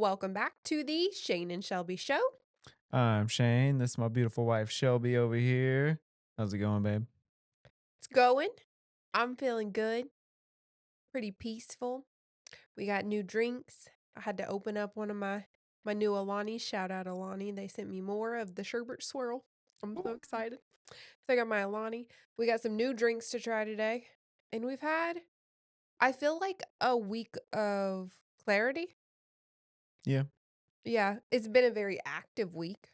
Welcome back to the Shane and Shelby Show. I'm Shane. This is my beautiful wife, Shelby, over here. How's it going, babe? It's going. I'm feeling good. Pretty peaceful. We got new drinks. I had to open up one of my new Alani. Shout out Alani. They sent me more of the sherbet swirl. I'm so excited. So I got my Alani. We got some new drinks to try today. And we've had, I feel like, a week of clarity. Yeah. Yeah, it's been a very active week.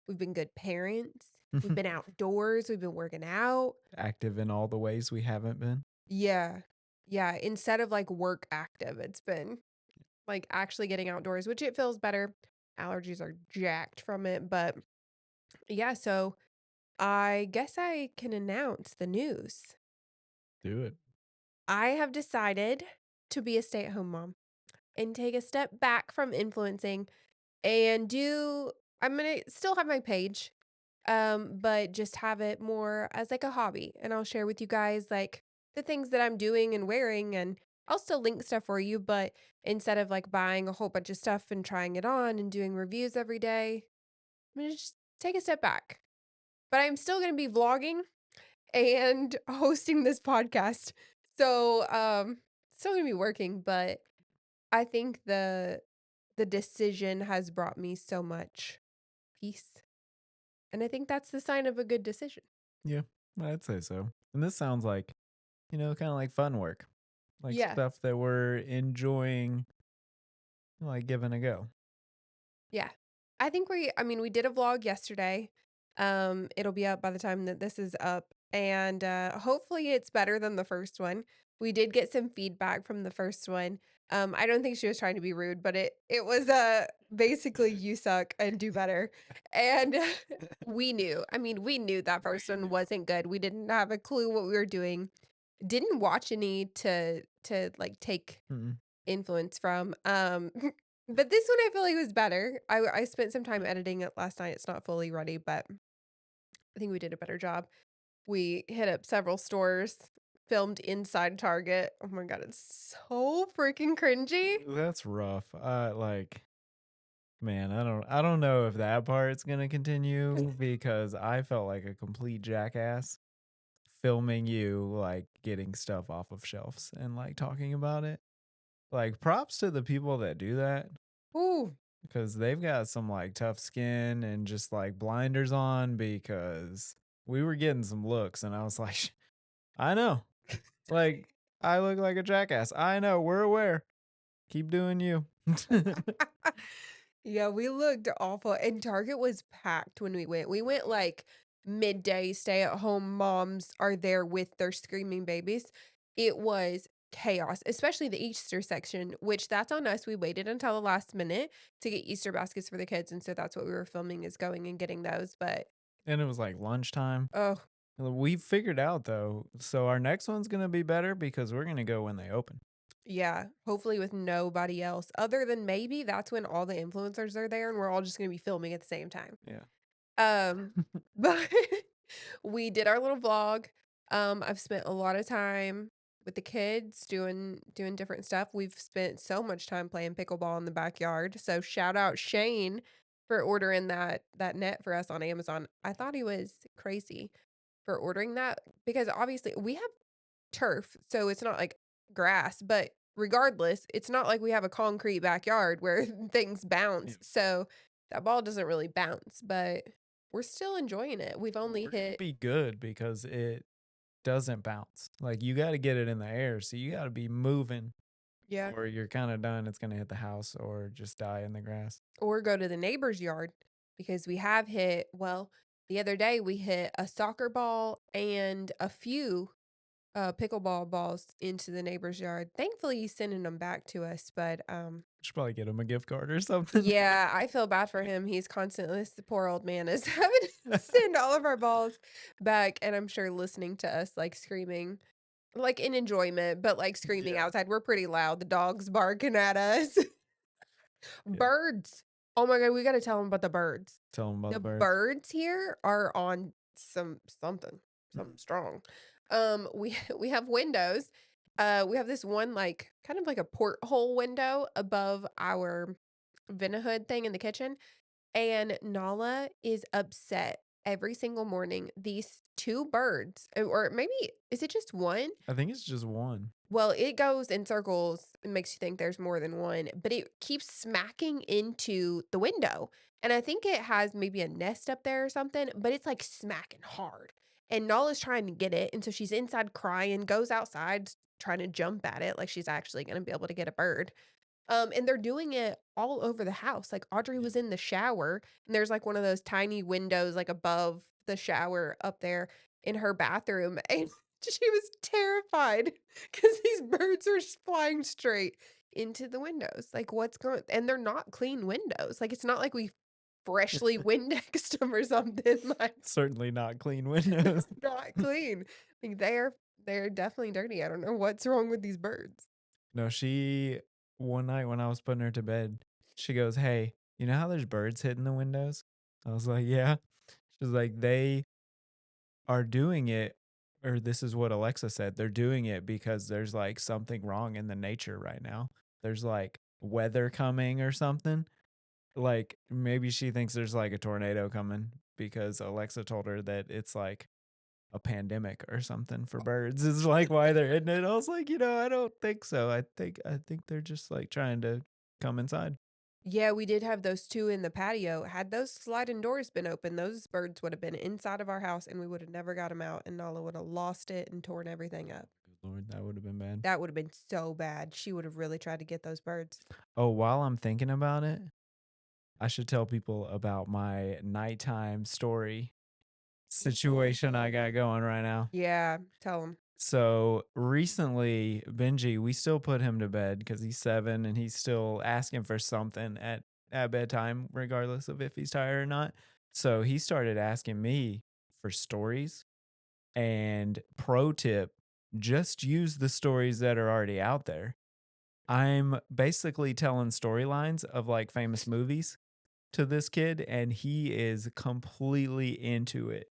We've been good parents. We've been outdoors. We've been working out. Active in all the ways we haven't been. Yeah. Yeah. Instead of like work active, it's been like actually getting outdoors, which it feels better. Allergies are jacked from it. But yeah, so I guess I can announce the news. Do it. I have decided to be a stay-at-home mom and take a step back from influencing and I'm gonna still have my page, but just have it more as like a hobby. And I'll share with you guys like the things that I'm doing and wearing, and I'll still link stuff for you, but instead of like buying a whole bunch of stuff and trying it on and doing reviews every day, I'm gonna just take a step back. But I'm still gonna be vlogging and hosting this podcast. So still gonna be working, but I think the decision has brought me so much peace. And I think that's the sign of a good decision. Yeah, I'd say so. And this sounds like, kind of like fun work, like Yeah. stuff that we're enjoying, like giving a go. Yeah. I think we did a vlog yesterday. It'll be up by the time that this is up. And hopefully it's better than the first one. We did get some feedback from the first one. I don't think she was trying to be rude, but it was basically you suck and do better. And we knew. We knew that first one wasn't good. We didn't have a clue what we were doing. Didn't watch any to like take Mm-mm. influence from. But this one I feel like was better. I spent some time editing it last night. It's not fully ready, but I think we did a better job. We hit up several stores, filmed inside Target. Oh my God, it's so freaking cringy. That's rough. Man, I don't know if that part's gonna continue because I felt like a complete jackass filming you like getting stuff off of shelves and like talking about it. Like props to the people that do that Ooh. because they've got some like tough skin and just like blinders on because we were getting some looks and I was like, I know. Like I look like a jackass. I know, we're aware. Keep doing you. Yeah, we looked awful. And Target was packed when we went. We went like midday, stay at home moms are there with their screaming babies. It was chaos, especially the Easter section, which that's on us. We waited until the last minute to get Easter baskets for the kids. And so that's what we were filming is going and getting those. But And it was like lunchtime. oh, We figured out though. So our next one's gonna be better because we're gonna go when they open. yeah, hopefully with nobody else other than maybe that's when all the influencers are there and we're all just going to be filming at the same time. Yeah. But we did our little vlog. I've spent a lot of time with the kids doing different stuff. We've spent so much time playing pickleball in the backyard. So shout out Shane for ordering that net for us on Amazon. I thought he was crazy for ordering that because obviously we have turf, so it's not like grass, but regardless, it's not like we have a concrete backyard where things bounce. Yeah. So that ball doesn't really bounce, but we're still enjoying it. We've only We're gonna hit be good because it doesn't bounce. Like you got to get it in the air, so you got to be moving, yeah, or you're kind of done. It's gonna hit the house or just die in the grass. or go to the neighbor's yard because we have hit, well, the other day we hit a soccer ball and a few pickleball balls into the neighbor's yard. Thankfully, he's sending them back to us, but Should probably get him a gift card or something. yeah, I feel bad for him. He's constantly, this poor old man is having to send all of our balls back, and I'm sure listening to us like screaming, like in enjoyment, but like screaming Yeah. outside. We're pretty loud. The dog's barking at us. Yeah. Birds. Oh my God, we got to tell him about the birds. Tell him about The the birds. birds here are on something strong. We have windows. We have this one like kind of like a porthole window above our Vent-A-Hood thing in the kitchen, and Nala is upset every single morning. These 2 birds, or maybe is it just 1? I think it's just one. Well, it goes in circles. It makes you think there's more than one, but it keeps smacking into the window. And I think it has maybe a nest up there or something, but it's like smacking hard. And Nala's trying to get it. And so she's inside crying, goes outside trying to jump at it like she's actually going to be able to get a bird. And they're doing it all over the house. Like, Audrey Yeah. was in the shower, and there's, like, one of those tiny windows, like, above the shower up there in her bathroom, and she was terrified because these birds are just flying straight into the windows. Like, what's going and they're not clean windows. Like, it's not like we freshly Windexed them or something, like, Certainly not clean they're windows. not clean. Like, they're definitely dirty. I don't know what's wrong with these birds. No, she one night when I was putting her to bed, she goes, "Hey, you know how there's birds hitting the windows?" I was like, "Yeah." She's like, "They are doing it," or this is what Alexa said, "They're doing it because there's like something wrong in the nature right now. There's like weather coming or something." Like maybe she thinks there's like a tornado coming because Alexa told her that it's like a pandemic or something for birds is like why they're hitting it. I was like, I don't think so. I think they're just like trying to come inside. Yeah, we did have those 2 in the patio. Had those sliding doors been open, those birds would have been inside of our house, and we would have never got them out, and Nala would have lost it and torn everything up. Good Lord, that would have been bad. That would have been so bad. She would have really tried to get those birds. Oh, while I'm thinking about it, I should tell people about my nighttime story situation I got going right now. Yeah, tell them. So recently, Benji, we still put him to bed because he's 7 and he's still asking for something at bedtime, regardless of if he's tired or not. So he started asking me for stories. And pro tip, just use the stories that are already out there. I'm basically telling storylines of like famous movies to this kid, and he is completely into it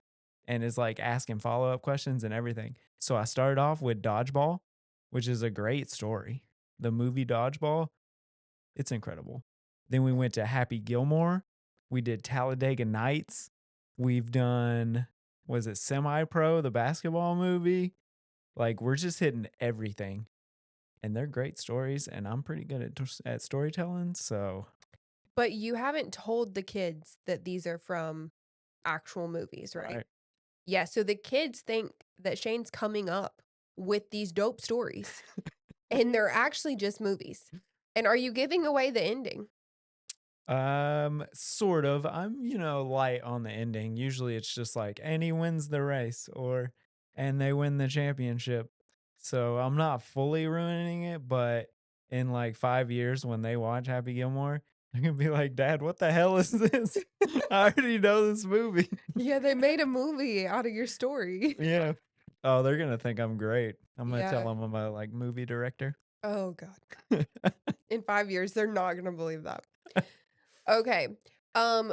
and is like asking follow up questions and everything. So I started off with Dodgeball, which is a great story. The movie Dodgeball, it's incredible. Then we went to Happy Gilmore. We did Talladega Nights. We've done, was it Semi Pro, the basketball movie? Like we're just hitting everything, and they're great stories. And I'm pretty good at storytelling. So But you haven't told the kids that these are from actual movies, right? right. Yeah, so the kids think that Shane's coming up with these dope stories, and they're actually just movies. And are you giving away the ending? Sort of. I'm, light on the ending. Usually it's just like, and he wins the race or and they win the championship. So I'm not fully ruining it, but in like 5 years when they watch Happy Gilmore, they're gonna be like, Dad, what the hell is this? I already know this movie. Yeah, they made a movie out of your story. Yeah. Oh, they're gonna think I'm great. I'm gonna tell Yeah. them I'm a like movie director. Oh god. In 5 years, they're not gonna believe that. Okay.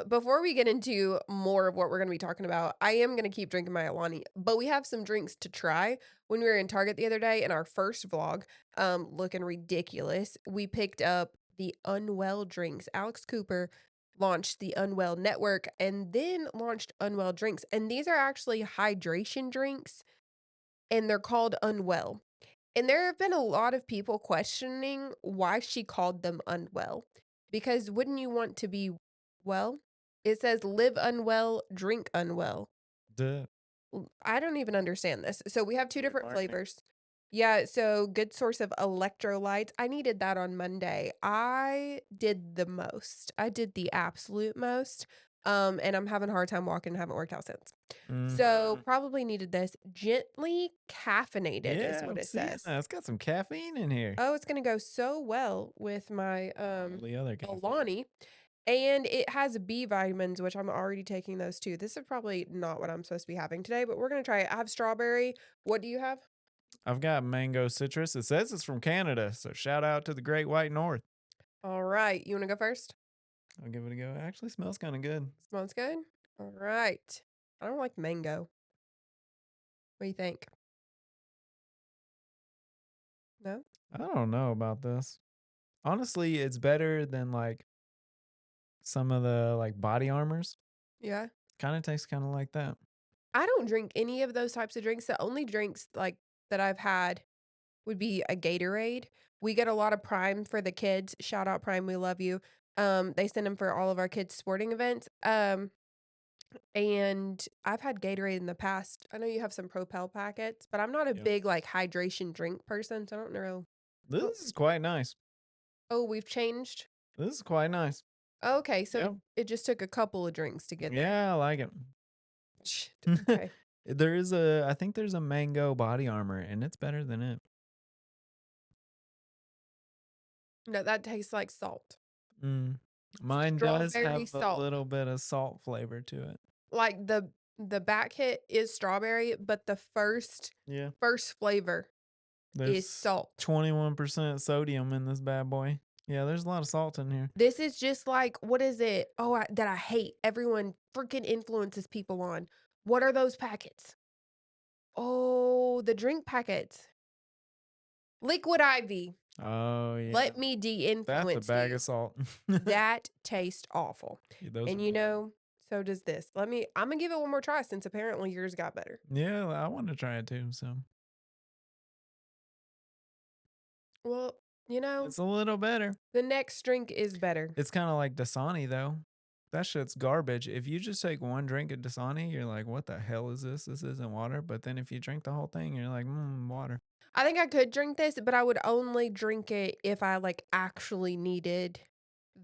Before we get into more of what we're gonna be talking about, I am gonna keep drinking my Alani, but we have some drinks to try. When we were in Target the other day in our first vlog, looking ridiculous, we picked up the Unwell drinks. Alex Cooper launched the Unwell Network and then launched Unwell drinks. And these are actually hydration drinks and they're called Unwell. And there have been a lot of people questioning why she called them unwell. Because wouldn't you want to be well? It says live unwell, drink unwell. Duh. I don't even understand this. So we have 2 Weird different marketing. flavors. Yeah, so good source of electrolytes. I needed that on Monday. I did the most. I did the absolute most. And I'm having a hard time walking, haven't worked out since. Mm. So probably needed this. Gently caffeinated is Yeah, what I'm it seeing says. that. It's got some caffeine in here. Oh, it's gonna go so well with my, All the other caffeine. Alani, and it has B vitamins, which I'm already taking those too. This is probably not what I'm supposed to be having today, but we're gonna try it. I have strawberry. What do you have? I've got mango citrus. It says it's from Canada, so shout out to the Great White North. Alright, you wanna go first? I'll give it a go. It actually smells kind of good. Smells good? Alright. I don't like mango. What do you think? No? I don't know about this. Honestly, it's better than like some of the like body armors. Yeah. Kind of tastes kind of like that. I don't drink any of those types of drinks. The only drinks, like, that I've had would be a Gatorade. We get a lot of Prime for the kids. Shout out Prime, we love you. They send them for all of our kids' sporting events. And I've had Gatorade in the past. I know you have some Propel packets, but I'm not a Yep. big, like, hydration drink person, so I don't know. I don't This is quite nice. Oh, we've changed? This is quite nice. Okay, so Yep. it just took a couple of drinks to get there. Yeah, I like it. Shit, okay. I think there's a mango body armor and it's better than it. No, that tastes like salt. Mm. Mine does Strawberry have a salt. little bit of salt flavor to it. Like, the back hit is strawberry, but the Yeah. first flavor is There's salt. 21% sodium in this bad boy. Yeah, there's a lot of salt in here. This is just like what is it? Oh, that I hate. Everyone freaking influences people on. What are those packets? Oh, the drink packets. Liquid IV. Oh, yeah. Let me That's a de-influence bag you. of salt. That tastes awful. Yeah, those are And, bad. so does this. Imma give it one more try since apparently yours got better. Yeah, I want to try it too. So Well, it's a little better. the next drink is better. It's kind of like Dasani though. That shit's garbage. If you just take one drink of Dasani, you're like, what the hell is this? This isn't water. But then if you drink the whole thing, you're like, water. I think I could drink this, but I would only drink it if I, like, actually needed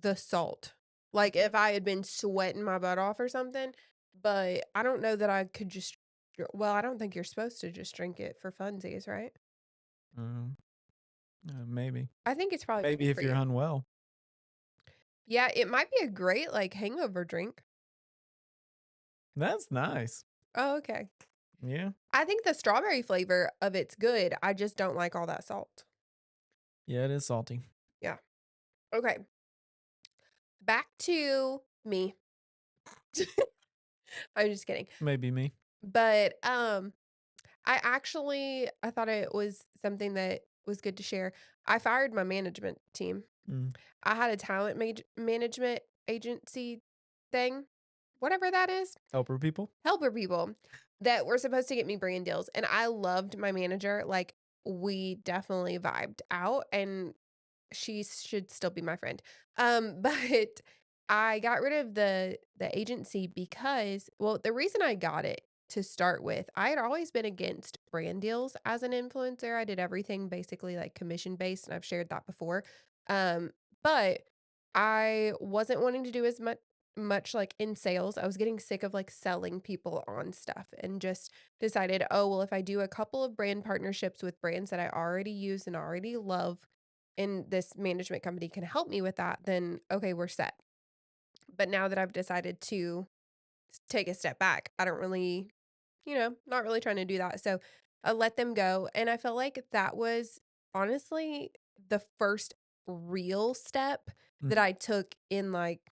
the salt. Like, if I had been sweating my butt off or something, but I don't know that I could just well, I don't think you're supposed to just drink it for funsies, right? Um, maybe. I think it's probably Maybe bad if for you're you. unwell. Yeah, it might be a great, like, hangover drink. That's nice. Oh, okay. Yeah. I think the strawberry flavor of it's good, I just don't like all that salt. Yeah, it is salty. Yeah. Okay, back to me. I'm just kidding. Maybe me. But, I thought it was something that was good to share. I fired my management team. Mm. I had a talent management agency thing, whatever that is, Helper people. helper people that were supposed to get me brand deals, and I loved my manager, like, we definitely vibed out, and she should still be my friend. But I got rid of the agency because well, the reason I got it to start with, I had always been against brand deals as an influencer. I did everything basically like commission based, and I've shared that before. Um, but I wasn't wanting to do as much like in sales. I was getting sick of like selling people on stuff and just decided, oh, well, if I do a couple of brand partnerships with brands that I already use and already love, and this management company can help me with that, then okay, we're set. But now that I've decided to take a step back, I don't really, not really trying to do that. So I let them go. And I felt like that was honestly the first real step Mm. that I took in like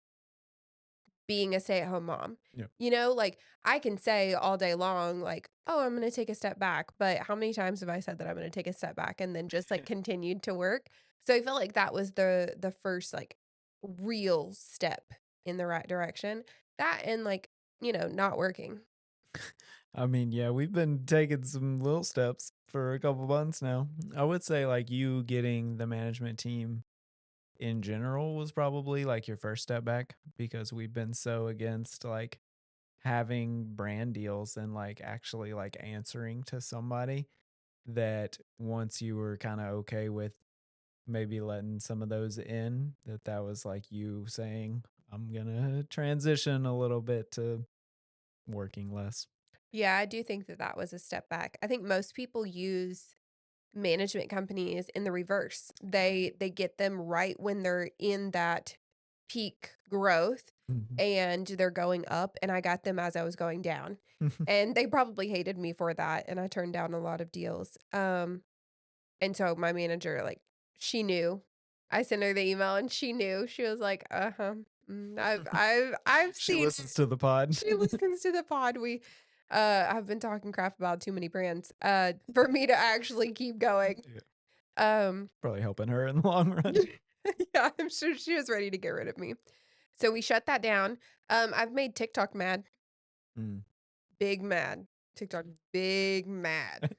being a stay-at-home mom. Yeah. Like, I can say all day long, like, "Oh, I'm gonna take a step back," but how many times have I said that I'm gonna take a step back and then just, like, continued to work? So I felt like that was the first, like, real step in the right direction. That and, like, not working. I mean, yeah, we've been taking some little steps for a couple months now. I would say like you getting the management team in general was probably like your first step back because we've been so against like having brand deals and like actually like answering to somebody that once you were kind of okay with maybe letting some of those in, that was like you saying, I'm gonna transition a little bit to working less. Yeah, I do think that that was a step back. I think most people use management companies in the reverse. They get them right when they're in that peak growth Mhm. and they're going up, and I got them as I was going down. And they probably hated me for that, and I turned down a lot of deals. And so my manager, like, she knew. I sent her the email and she knew. She was like, "Uh-huh. I've She seen listens it." to the pod. She listens to the pod. I've been talking crap about too many brands, for me to actually keep going. Yeah, Um, probably helping her in the long run. yeah, I'm sure she was ready to get rid of me. So we shut that down. I've made TikTok mad, Mm. big mad. TikTok big mad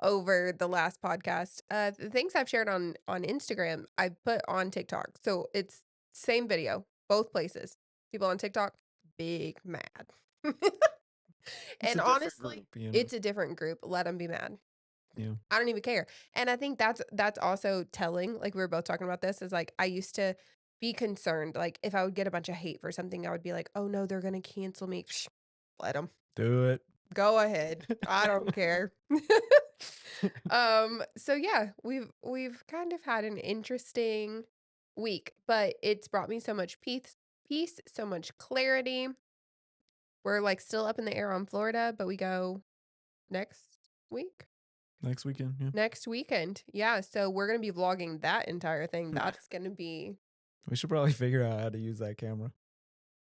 over the last podcast. The things I've shared on Instagram, I put on TikTok. So it's same video, both places. People on TikTok, big mad. It's And a different honestly, group, you know? it's a different group. Let them be mad. Yeah. I don't even care. And I think that's also telling, like, we were both talking about this, is, like, I used to be concerned, like, if I would get a bunch of hate for something, I would be like, "Oh, no, they're gonna cancel me." Let them Do it. go ahead. I don't care. So yeah, we've kind of had an interesting week, but it's brought me so much peace, so much clarity. We're, like, still up in the air on Florida, but we go next week? Next weekend, yeah. Next weekend. Yeah, so we're gonna be vlogging that entire thing. That's gonna be We should probably figure out how to use that camera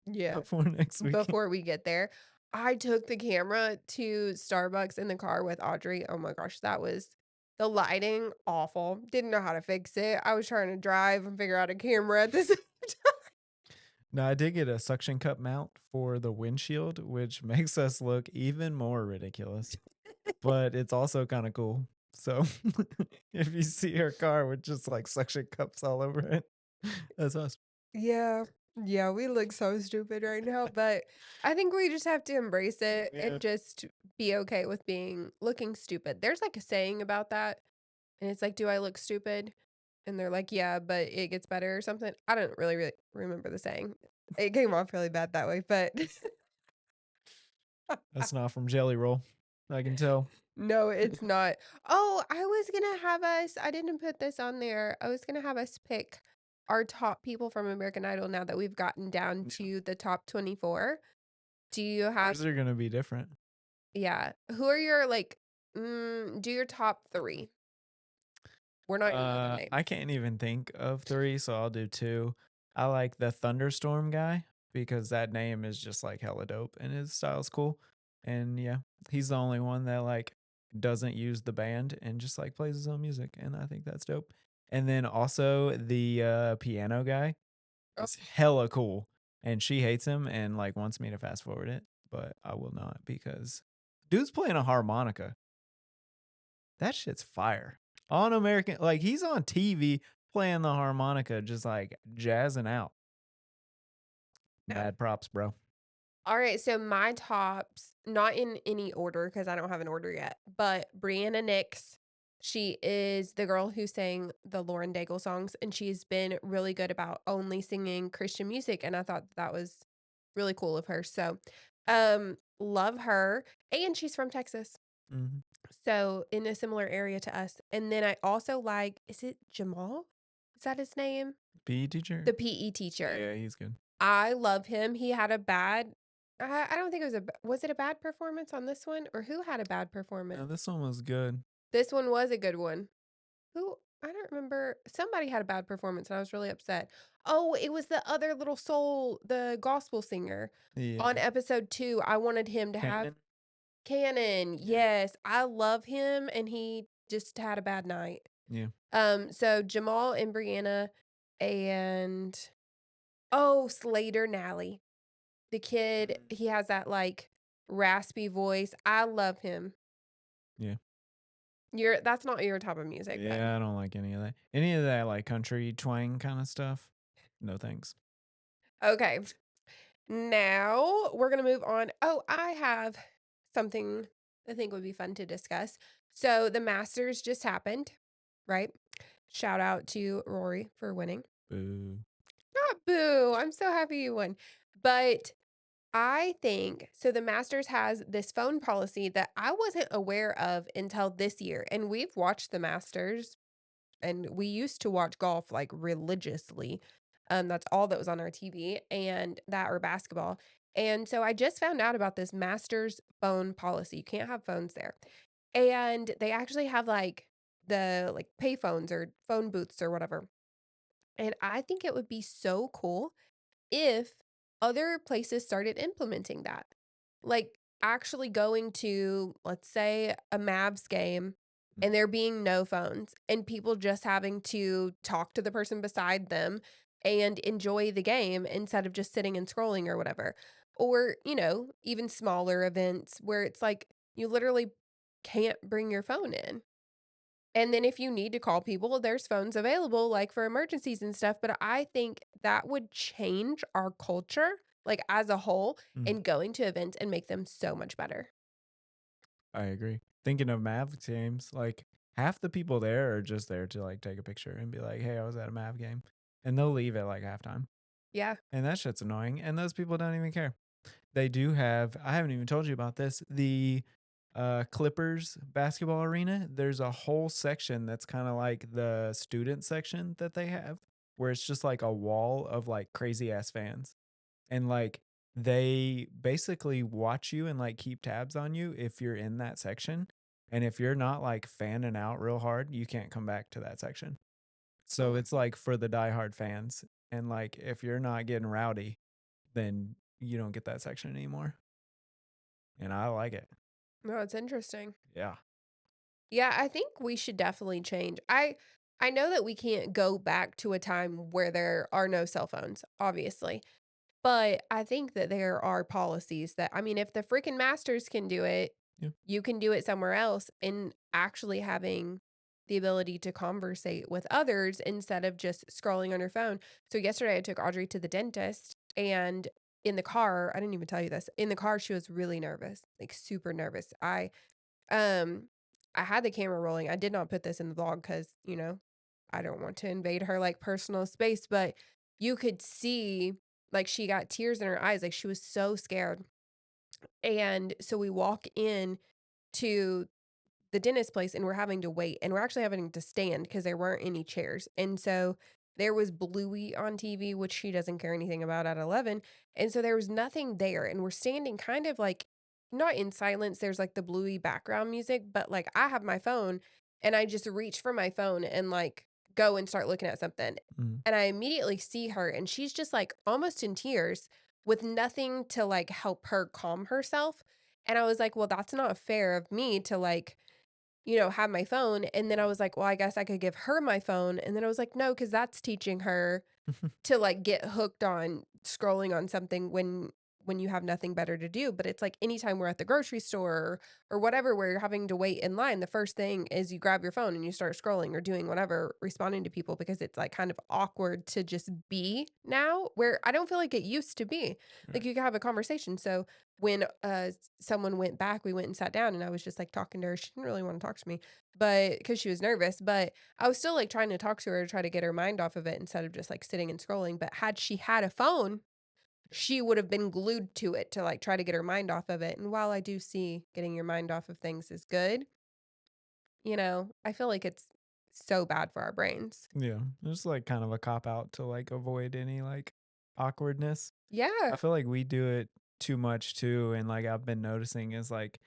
yeah, before next weekend. before we get there. I took the camera to Starbucks in the car with Audrey. Oh my gosh, that was the lighting, awful. Didn't know how to fix it. I was trying to drive and figure out a camera at the same time. Now, I did get a suction cup mount for the windshield, which makes us look even more ridiculous, but it's also kinda cool. So, if you see our car with just, like, suction cups all over it, that's us. Yeah. Yeah, we look so stupid right now, but I think we just have to embrace it Yeah. and just be okay with being looking stupid. There's like a saying about that, and it's like, "Do I look stupid?" And they're like, "Yeah, but it gets better," or something. I don't really remember the saying. It came off really bad that way, but That's not from Jelly Roll, I can tell. no, it's not. Oh, I was gonna have us I didn't put this on there. I was gonna have us pick our top people from American Idol now that we've gotten down Yeah. to the top 24. Do you have Ours are gonna be different. yeah. Who are your, like do your top 3. We're not gonna know their I names. can't even think of 3, so I'll do 2. I like the Thunderstorm guy because that name is just, like, hella dope and his style's cool, and yeah, he's the only one that, like, doesn't use the band and just, like, plays his own music, and I think that's dope. And then also the, piano guy Oh, is hella cool, and she hates him and, like, wants me to fast forward it, but I will not because dude's playing a harmonica. That shit's fire. On American like, he's on TV playing the harmonica, just, like, jazzing out. no. Mad props, bro. Alright, so my tops, not in any order because I don't have an order yet, but Brianna Nix, she is the girl who sang the Lauren Daigle songs, and she's been really good about only singing Christian music, and I thought that was really cool of her, so, love her, and she's from Texas, Mhm. so in a similar area to us, and then I also like is it Jamal? Is that his name? PE teacher? The PE teacher. Yeah, he's good. I love him. He had a bad I don't think it was was it a bad performance on this one? Or who had a bad performance? No, this one was good. This one was a good one. Who I don't remember. Somebody had a bad performance and I was really upset. Oh, it was the other little soul, the gospel singer. On Yeah. episode 2, I wanted him to have Cannon? Canon. Yeah. Yes, I love him and he just had a bad night. Yeah. So Jamal and Brianna and oh, Slater Nally. The kid, Mm. he has that, like, raspy voice. I love him. Yeah. That's not your type of music then. Yeah, I don't like any of that. Any of that, like, country twang kinda stuff? No thanks. Okay. Now we're gonna move on. Oh, I have something I think would be fun to discuss. So the Masters just happened, right? Shout out to Rory for winning. Boo. Not boo. I'm so happy you won. But I think so the Masters has this phone policy that I wasn't aware of until this year, and we've watched the Masters, and we used to watch golf, like, religiously. That's all that was on our TV and that or basketball, and so I just found out about this Masters phone policy. You can't have phones there, and they actually have, like, like, pay phones or phone booths or whatever, and I think it would be so cool if other places started implementing that. Like, actually going to, let's say, a Mavs game Mm. and there being no phones and people just having to talk to the person beside them. and enjoy the game instead of just sitting and scrolling or whatever. Or, even smaller events where it's like you literally can't bring your phone in. And then if you need to call people, there's phones available, like, for emergencies and stuff, but I think that would change our culture, like, as a whole, Mm, in going to events and make them so much better. I agree. Thinking of Mavs games, like half the people there are just there to like take a picture and be like, "Hey, I was at a Mav game," and they'll leave at like halftime, Yeah. and that shit's annoying. And those people don't even care. They do have. I haven't even told you about this. The Clippers basketball arena. There's a whole section that's kind of like the student section that they have, where it's just like a wall of like crazy ass fans and like they basically watch you and like keep tabs on you if you're in that section. And if you're not like fanning out real hard, you can't come back to that section. So Oh, it's like for the diehard fans. And like if you're not getting rowdy, then you don't get that section anymore. And I like it. no, it's interesting. Yeah. Yeah, I think we should definitely change. I know that we can't go back to a time where there are no cell phones, obviously. But I think that there are policies that I mean, if the freaking masters can do it, Yeah. you can do it somewhere else, and actually having the ability to conversate with others instead of just scrolling on your phone. So yesterday I took Audrey to the dentist, and in the car, I didn't even tell you this. In the car, she was really nervous, like super nervous. Um I had the camera rolling. I did not put this in the vlog because, I don't want to invade her, like, personal space, but you could see, like, she got tears in her eyes, like, she was so scared, and so we walk in to the dentist place, and we're having to wait, and we're actually having to stand because there weren't any chairs, and so there was Bluey on TV, which she doesn't care anything about at 11, and so there was nothing there, and we're standing kind of, like, not in silence, there's, like, the Bluey background music, but, like, I have my phone, and I just reach for my phone and, like, go and start looking at something, Mm. and I immediately see her, and she's just, like, almost in tears with nothing to, like, help her calm herself, and I was like, "Well, that's not fair of me to, like, have my phone," and then I was like, "Well, I guess I could give her my phone," and then I was like, "No, because that's teaching her to, like, get hooked on scrolling on something when you have nothing better to do, but it's like anytime we're at the grocery store or whatever where you're having to wait in line, the first thing is you grab your phone and you start scrolling or doing whatever, responding to people because it's, like, kind of awkward to just be now, where I don't feel like it used to be. Like, Right. you could have a conversation, so when, someone went back, we went and sat down, and I was just, like, talking to her. She didn't really wanna talk to me, but because she was nervous, but I was still, like, trying to talk to her to try to get her mind off of it instead of just, like, sitting and scrolling, but had she had a phone, she would have been glued to it to, like, try to get her mind off of it, and while I do see getting your mind off of things is good, I feel like it's so bad for our brains. Yeah. It's like kind of a cop out to like avoid any like awkwardness. Yeah, I feel like we do it too much too, and like I've been noticing is like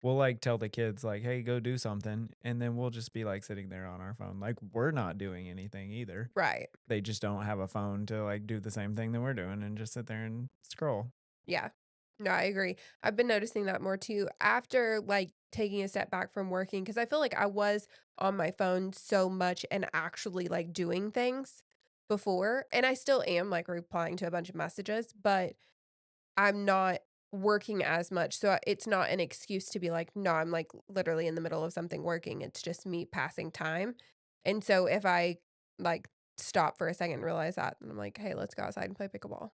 we'll like tell the kids like, "Hey, go do something," and then we'll just be like sitting there on our phone, like we're not doing anything either. right. They just don't have a phone to like do the same thing that we're doing and just sit there and scroll. Yeah. No, I agree. I've been noticing that more too after, like, taking a step back from working because I feel like I was on my phone so much and actually, like, doing things before, and I still am, like, replying to a bunch of messages, but I'm not working as much, so it's not an excuse to be like, "No, I'm, like, literally in the middle of something working." It's just me passing time, and so if I, like, stop for a second and realize that, and I'm like, "Hey, let's go outside and play pickleball."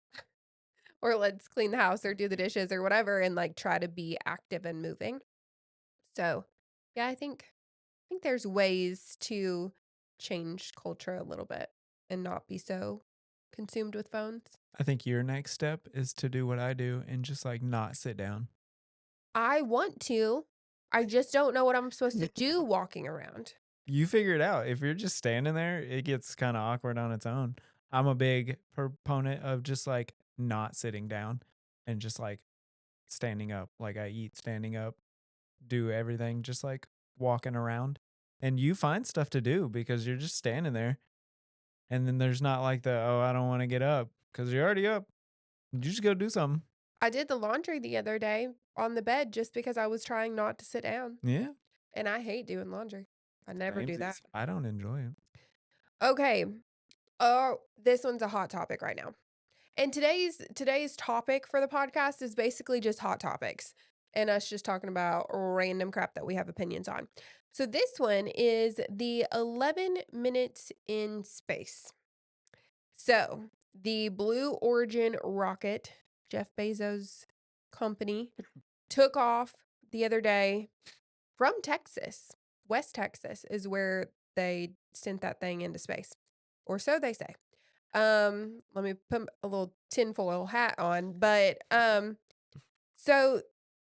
Or let's clean the house or do the dishes or whatever and, like, try to be active and moving. So, yeah, I think there's ways to change culture a little bit and not be so consumed with phones. I think your next step is to do what I do and just like not sit down. I want to, I just don't know what I'm supposed to do walking around. You figure it out. If you're just standing there, it gets kind of awkward on its own. I'm a big proponent of just like not sitting down and just like standing up. Like I eat standing up, do everything just like walking around. And you find stuff to do because you're just standing there. And then there's not like the, oh, I don't want to get up because you're already up. You just go do something. I did the laundry the other day on the bed just because I was trying not to sit down, Yeah. and I hate doing laundry. I never do that. Samesies. I don't enjoy it. Okay. Oh, this one's a hot topic right now. And today's topic for the podcast is basically just hot topics and us just talking about random crap that we have opinions on. So this one is the 11 minutes in space. So, the Blue Origin rocket, Jeff Bezos' company, took off the other day from Texas. West Texas is where they sent that thing into space, or so they say. Let me put a little tinfoil hat on, but so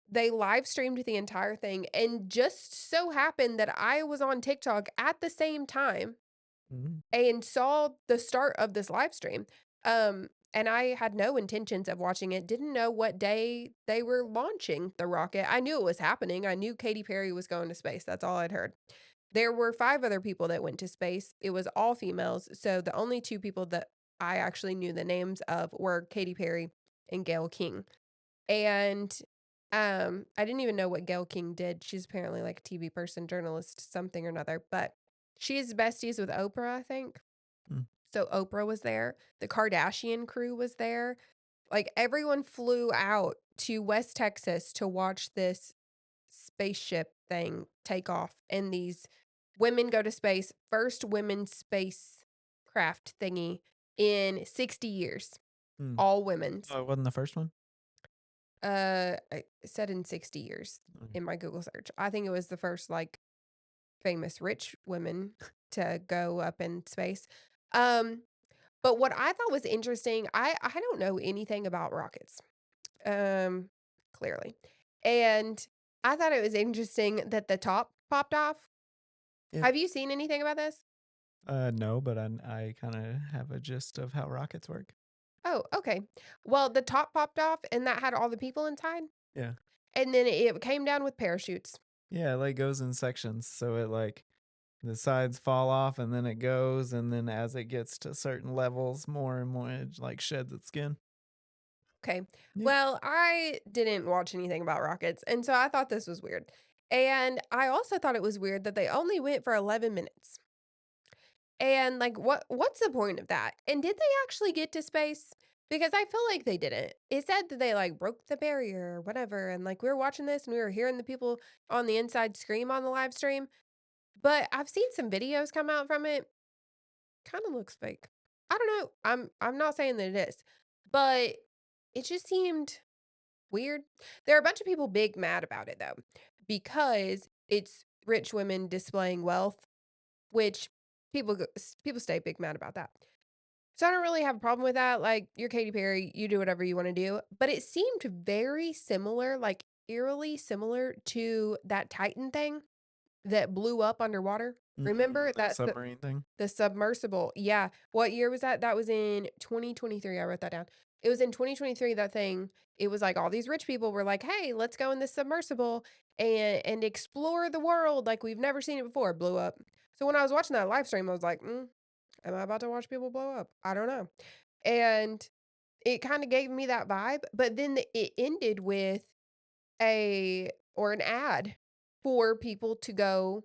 they live streamed the entire thing, and just so happened that I was on TikTok at the same time Mhm, and saw the start of this live stream. And I had no intentions of watching it, didn't know what day they were launching the rocket. I knew it was happening. I knew Katy Perry was going to space. That's all I'd heard. There were 5 other people that went to space. It was all females. So the only 2 people that I actually knew the names of were Katy Perry and Gayle King. And I didn't even know what Gayle King did. She's apparently like a TV person, journalist, something or another, but she's besties with Oprah, I think. mm, So Oprah was there, the Kardashian crew was there, like, everyone flew out to West Texas to watch this spaceship thing take off, and these women go to space, first women's spacecraft thingy in 60 years, mm. all women's. Oh, it wasn't the first one? I said in 60 years Okay. in my Google search. I think it was the first, like, famous rich women to go up in space. Um But what I thought was interesting, I don't know anything about rockets, um, clearly, and I thought it was interesting that the top popped off. Yeah. Have you seen anything about this? No, but I kinda have a gist of how rockets work. Oh, okay. Well, the top popped off, and that had all the people inside, Yeah. and then it came down with parachutes. Yeah, it, like, goes in sections, so it, like the sides fall off, and then it goes, and then as it gets to certain levels, more and more it, like, sheds its skin. Okay. Yeah. Well, I didn't watch anything about rockets, and so I thought this was weird, and I also thought it was weird that they only went for 11 minutes. And, like, what's the point of that? And did they actually get to space? Because I feel like they didn't. It said that they, like, broke the barrier or whatever, and, like, we were watching this and we were hearing the people on the inside scream on the live stream, but I've seen some videos come out from it, kinda looks fake. I don't know, I'm not saying that it is, but it just seemed weird. There are a bunch of people big mad about it, though, because it's rich women displaying wealth, which people stay big mad about that. So I don't really have a problem with that. Like, you're Katy Perry, you do whatever you wanna do, but it seemed very similar, like, eerily similar to that Titan thing that blew up underwater. Remember? The That's submarine thing? the submersible. Yeah. What year was that? That was in 2023. I wrote that down. It was in 2023, that thing. It was like all these rich people were like, "Hey, let's go in this submersible and explore the world like we've never seen it before." Blew up. So when I was watching that live stream, I was like, am I about to watch people blow up? I don't know. And it kind of gave me that vibe, but then it ended with an ad for people to go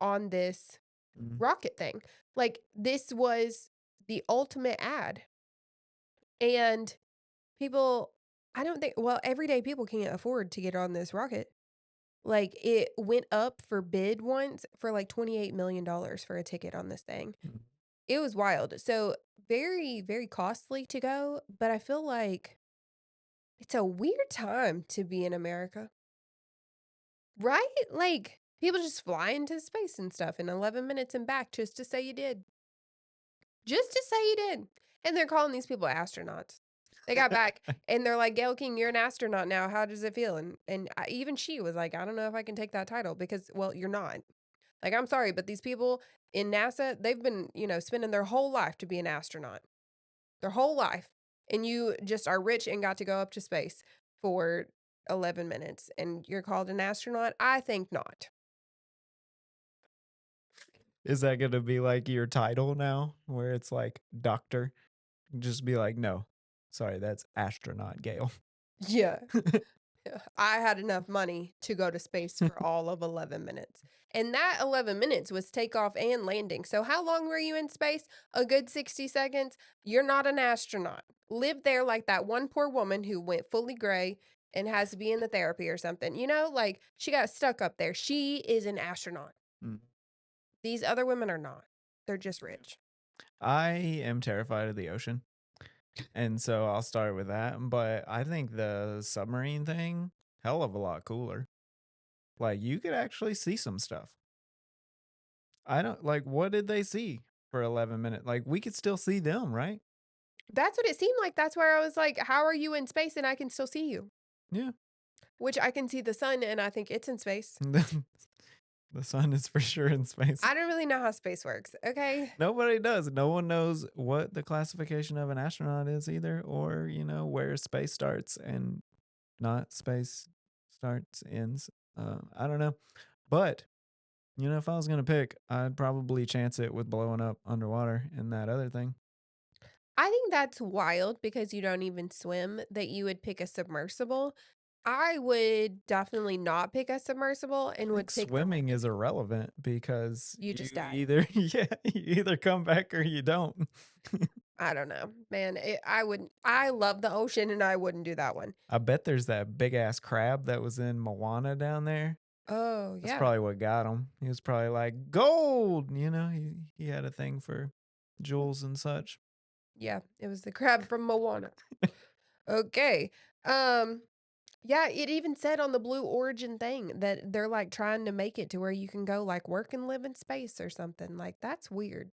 on this Mhm, rocket thing. Like, this was the ultimate ad, and people I don't think well, everyday people can't afford to get on this rocket. Like, it went up for bid once for, like, $28 million for a ticket on this thing. mhm. It was wild. So, very, very costly to go, but I feel like it's a weird time to be in America, right? Like, people just fly into space and stuff in 11 minutes and back just to say you did. Just to say you did. And they're calling these people astronauts. They got back and they're like, "Gayle King, you're an astronaut now. How does it feel?" And even she was like, "I don't know if I can take that title because, well, you're not." Like, I'm sorry, but these people in NASA, they've been, spending their whole life to be an astronaut. Their whole life. And you just are rich and got to go up to space for 11 minutes and you're called an astronaut? I think not. Is that gonna be, like, your title now, where it's, like, doctor? Just be like, "No. Sorry, that's astronaut Gale." Yeah. I had enough money to go to space for all of 11 minutes. And that 11 minutes was takeoff and landing. So, how long were you in space? A good 60 seconds. You're not an astronaut. Live there like that one poor woman who went fully gray and has to be in the therapy or something. Like she got stuck up there. She is an astronaut. Mm, These other women are not. They're just yeah. rich. I am terrified of the ocean. And so I'll start with that. But I think the submarine thing, hell of a lot cooler. Like you could actually see some stuff. I don't like what did they see for 11 minutes? Like we could still see them, right? That's what it seemed like. That's where I was like, how are you in space and I can still see you? Yeah. Which I can see the sun and I think it's in space. The sun is for sure in space. I don't really know how space works, okay? Nobody does. No one knows what the classification of an astronaut is either, or, where space starts and not space starts, ends. I don't know. But, if I was going to pick, I'd probably chance it with blowing up underwater and that other thing. I think that's wild because you don't even swim that you would pick a submersible. I would definitely not pick a submersible I and think would pick the swimming is land. irrelevant because You you just die. either, yeah, you either come back or you don't. I don't know, man. I wouldn't. I love the ocean, and I wouldn't do that one. I bet there's that big ass crab that was in Moana down there. Oh That's yeah, probably what got him. He was probably like, "Gold!" He had a thing for jewels and such. yeah. It was the crab from Moana. Okay. Um. Yeah. It even said on the Blue Origin thing that they're like trying to make it to where you can go like work and live in space or something. Like that's weird.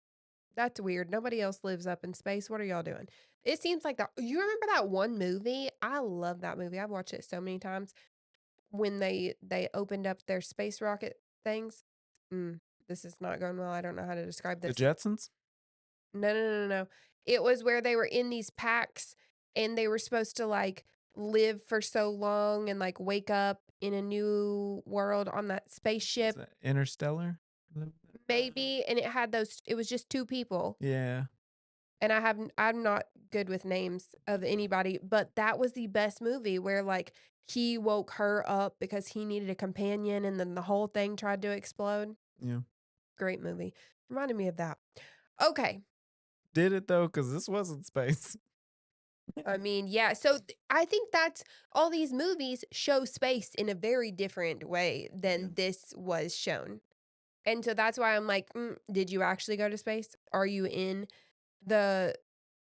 That's weird. Nobody else lives up in space. What are y'all doing? It seems like you remember that one movie? I love that movie. I've watched it so many times when they opened up their space rocket things. Mm, this is not going well. I don't know how to describe The this. Jetsons? No, no, no, no, no. It was where they were in these packs and they were supposed to like live for so long and like wake up in a new world on that Was spaceship. that Interstellar? Maybe, and it was just two people. Yeah, And I'm not good with names of anybody, but that was the best movie where, like, he woke her up because he needed a companion, and then the whole thing tried to explode. yeah. Great movie. Reminded me of that. Okay. Did it though? Because this wasn't space. I mean, yeah, so I think that's all these movies show space in a very different way Yeah. than this was shown. And so that's why I'm like, did you actually go to space? Are you in the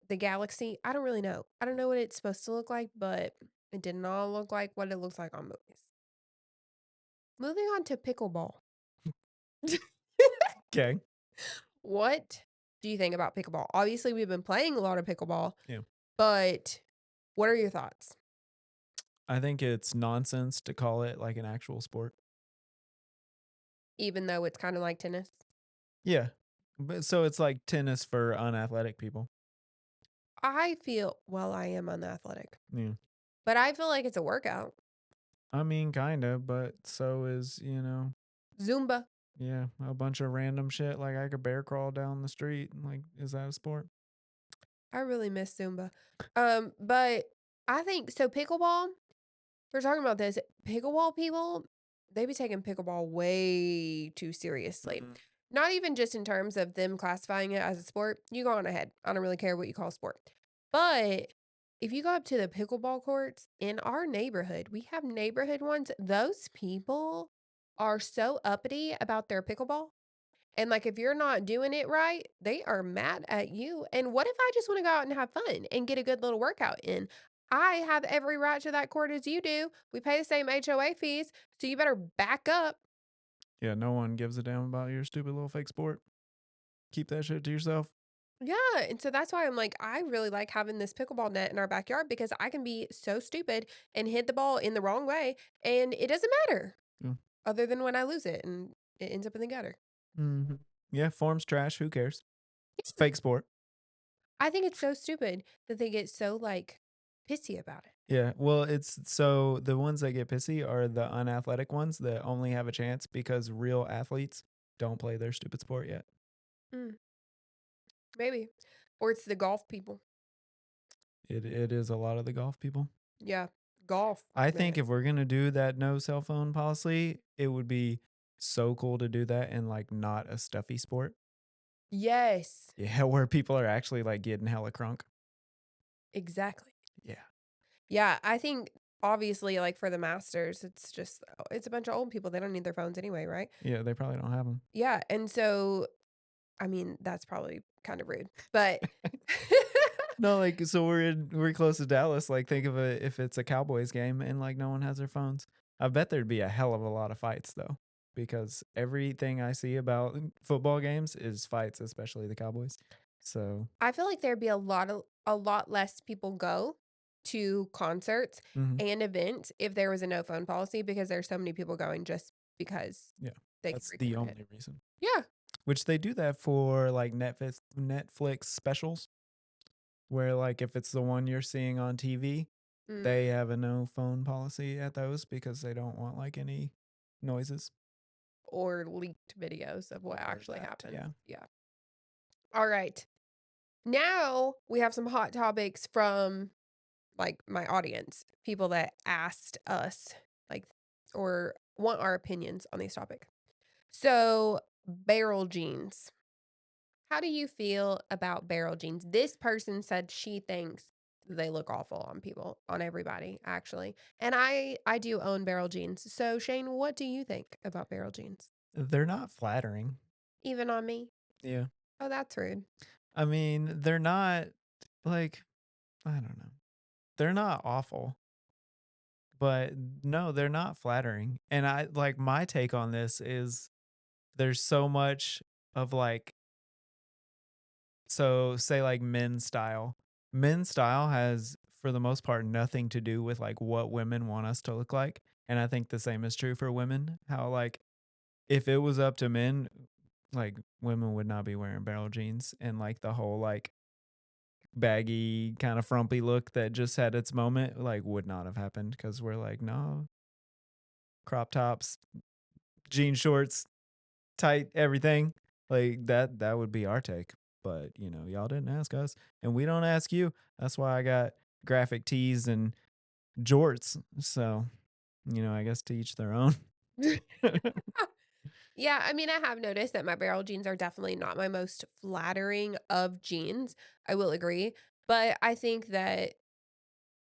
the galaxy? I don't really know. I don't know what it's supposed to look like, but it did not look like what it looks like on movies. Moving on to pickleball. Okay. What do you think about pickleball? Obviously, we've been playing a lot of pickleball, Yeah. but what are your thoughts? I think it's nonsense to call it like an actual sport. Even though it's kind of like tennis. Yeah. But so it's like tennis for unathletic people. Well, I am unathletic, Yeah. but I feel like it's a workout. I mean, kind of, but so is, Zumba. yeah, a bunch of random shit. Like I could bear crawl down the street. Like, is that a sport? I really miss Zumba. But I think so pickleball. We're talking about this. Pickleball people, they be taking pickleball way too seriously. Mm. Not even just in terms of them classifying it as a sport. You go on ahead. I don't really care what you call sport. But if you go up to the pickleball courts in our neighborhood, we have neighborhood ones. Those people are so uppity about their pickleball. And like if you're not doing it right, they are mad at you. And what if I just want to go out and have fun and get a good little workout in? I have every right to that court as you do. We pay the same HOA fees, so you better back up. Yeah, no one gives a damn about your stupid little fake sport. Keep that shit to yourself. Yeah, and so that's why I'm like, I really like having this pickleball net in our backyard because I can be so stupid and hit the ball in the wrong way, and it doesn't matter Yeah. other than when I lose it and it ends up in the gutter. Hmm. Yeah, form's trash. Who cares? It's a fake sport. I think it's so stupid that they get so like pissy about it. Yeah, well, it's so the ones that get pissy are the unathletic ones that only have a chance because real athletes don't play their stupid sport yet. Mm, maybe. Or it's the golf people. It is a lot of the golf people. Yeah. golf I think if minutes. we're gonna do that no cell phone policy, it would be so cool to do that in, like, not a stuffy sport. Yes, Yeah, where people are actually, like, getting hella crunk. exactly. Yeah. Yeah, I think obviously, like, for the Masters, it's just it's a bunch of old people, they don't need their phones anyway, right? Yeah, they probably don't have them. Yeah, and so, I mean, that's probably kind of rude, but No, like, so we're close to Dallas, like, think of it if it's a Cowboys game and, like, no one has their phones. I bet there'd be a hell of a lot of fights, though, because everything I see about football games is fights, especially the Cowboys. So I feel like there'd be a lot less people go to concerts mhm, and events if there was a no phone policy because there's so many people going just because yeah, they could that's the record it. only reason. Yeah. Which they do that for, like, Netflix specials, where, like, if it's the one you're seeing on TV, they Mm, have a no phone policy at those because they don't want, like, any noises or leaked videos of what or actually that, happened. yeah. Yeah. All right. Now we have some hot topics from like my audience, people that asked us like or want our opinions on this topic. So, barrel jeans. How do you feel about barrel jeans? This person said she thinks they look awful on people, on everybody, actually. And I do own barrel jeans. So, Shane, what do you think about barrel jeans? They're not flattering. Even on me? Yeah. Oh, that's rude. I mean, they're not, like, I don't know. They're not awful, but no, they're not flattering. And I like, my take on this is there's so much of, like, so say, like, men's style. Men's style has, for the most part, nothing to do with, like, what women want us to look like, and I think the same is true for women. How, like, if it was up to men, like, women would not be wearing barrel jeans and, like, the whole, like, baggy, kinda frumpy look that just had its moment, like, would not have happened because 'cause we're like, "No, crop tops, jean shorts, tight everything." Like, that would be our take, but, y'all didn't ask us, and we don't ask you. That's why I got graphic tees and jorts, so, I guess to each their own. Yeah, I mean, I have noticed that my barrel jeans are definitely not my most flattering of jeans. I will agree. But I think that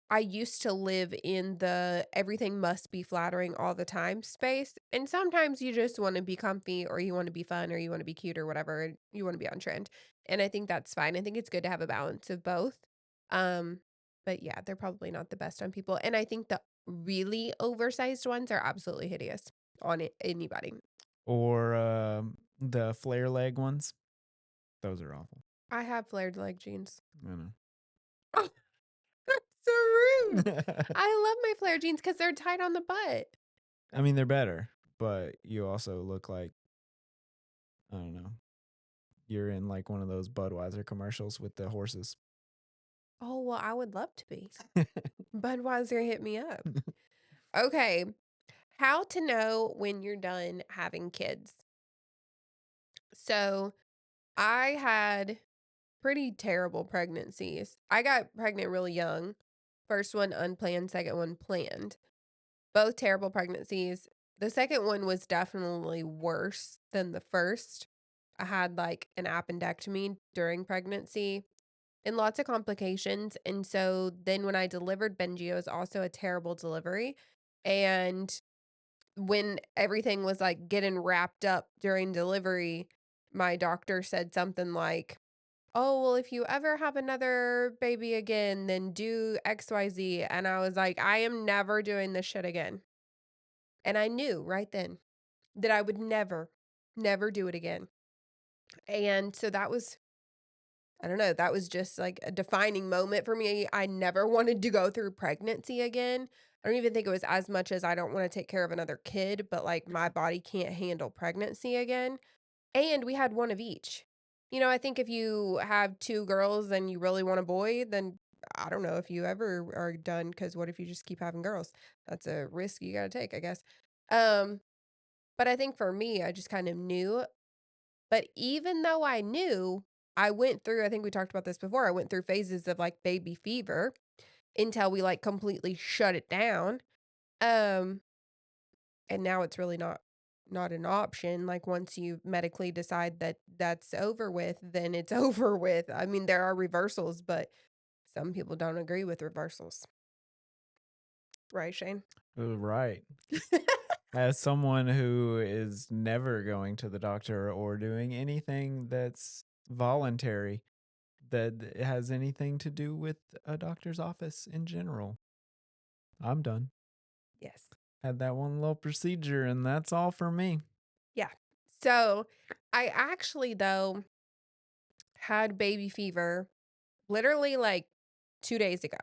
I used to live in the everything must be flattering all the time space. And sometimes you just want to be comfy or you want to be fun or you want to be cute or whatever. And you want to be on trend. And I think that's fine. I think it's good to have a balance of both. Um, but yeah, they're probably not the best on people. And I think the really oversized ones are absolutely hideous on anybody. Or, the flare leg ones, those are awful. I have flared leg jeans. I know. Oh, that's so rude. I love my flare jeans because they're tight on the butt. I mean, they're better, but you also look like, I don't know, you're in, like, one of those Budweiser commercials with the horses. Oh, well, I would love to be. Budweiser hit me up. Okay. How to know when you're done having kids. So I had pretty terrible pregnancies. I got pregnant really young. First one unplanned, second one planned. Both terrible pregnancies. The second one was definitely worse than the first. I had like an appendectomy during pregnancy and lots of complications. And so then when I delivered Benji, it was also a terrible delivery. And when everything was like getting wrapped up during delivery, my doctor said something like, "Oh, well, if you ever have another baby again, then do XYZ." And I was like, I am never doing this shit again. And I knew right then that I would never, never do it again. And so that was, I don't know, that was just like a defining moment for me. I never wanted to go through pregnancy again. I don't even think it was as much as I don't want to take care of another kid, but like my body can't handle pregnancy again. And we had one of each. I think if you have 2 girls and you really want a boy, then I don't know if you ever are done. Because what if you just keep having girls? That's a risk you gotta take, I guess. Um, but I think for me, I just kind of knew. But even though I knew, I went through I think we talked about this before, I went through phases of, like, baby fever, until we, like, completely shut it down. Um, and now it's really not an option, like, once you medically decide that that's over with, then it's over with. I mean, there are reversals, but some people don't agree with reversals. Right, Shane? Right. As someone who is never going to the doctor or doing anything that's voluntary that has anything to do with a doctor's office in general, I'm done. Yes. Had that one little procedure, and that's all for me. Yeah. So, I actually, though, had baby fever literally, like, 2 days ago.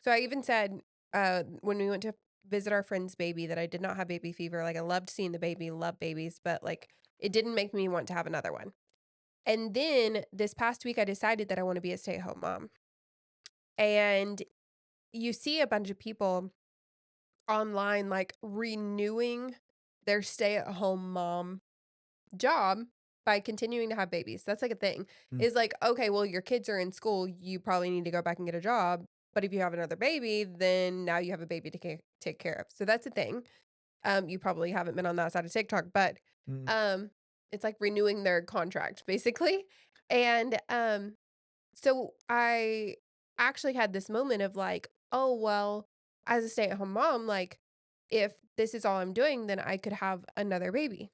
So, I even said, when we went to visit our friend's baby that I did not have baby fever, like, I loved seeing the baby, love babies, but, like, it didn't make me want to have another one. And then this past week, I decided that I wanna be a stay-at-home mom. And you see a bunch of people online, like, renewing their stay-at-home mom job by continuing to have babies. That's like a thing. Mm, Is like, okay, well, your kids are in school, you probably need to go back and get a job. But if you have another baby, then now you have a baby to take care of. So that's a thing. You probably haven't been on that side of TikTok, but mm. um, it's like renewing their contract basically. And so I actually had this moment of like, oh well, as a stay-at-home mom, like if this is all I'm doing, then I could have another baby.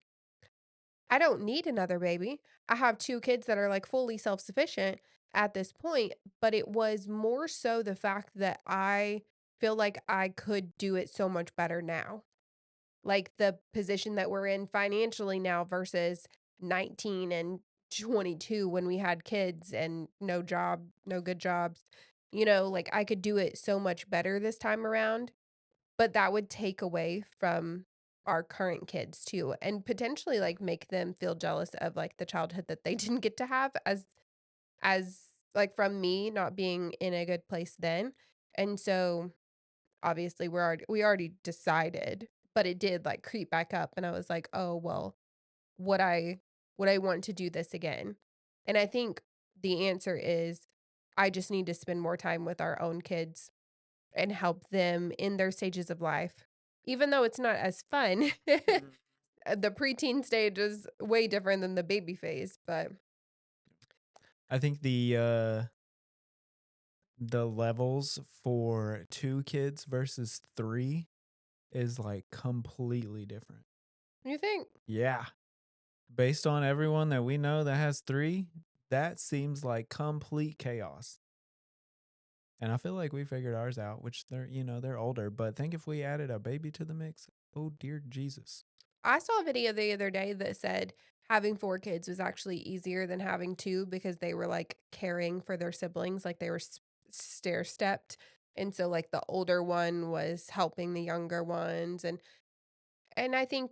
I don't need another baby. I have 2 kids that are, like, fully self-sufficient at this point, but it was more so the fact that I feel like I could do it so much better now. Like, the position that we're in financially now versus 19 and 22 when we had kids and no job, no good jobs. Like, I could do it so much better this time around, but that would take away from our current kids too, and potentially, like, make them feel jealous of, like, the childhood that they didn't get to have as like, from me not being in a good place then, and so, obviously, we already decided, but it did, like, creep back up, and I was like, "Oh, well, would I would I want to do this again?" And I think the answer is, I just need to spend more time with our own kids and help them in their stages of life. Even though it's not as fun, Mm. the preteen stage is way different than the baby phase, but I think the levels for 2 kids versus 3 is, like, completely different. you think? Yeah. Based on everyone that we know that has 3, that seems like complete chaos. And I feel like we figured ours out, which they're older, but think if we added a baby to the mix, oh dear Jesus. I saw a video the other day that said having 4 kids was actually easier than having 2 because they were, like, caring for their siblings, like, they were stair-stepped, and so, like, the older one was helping the younger ones, and I think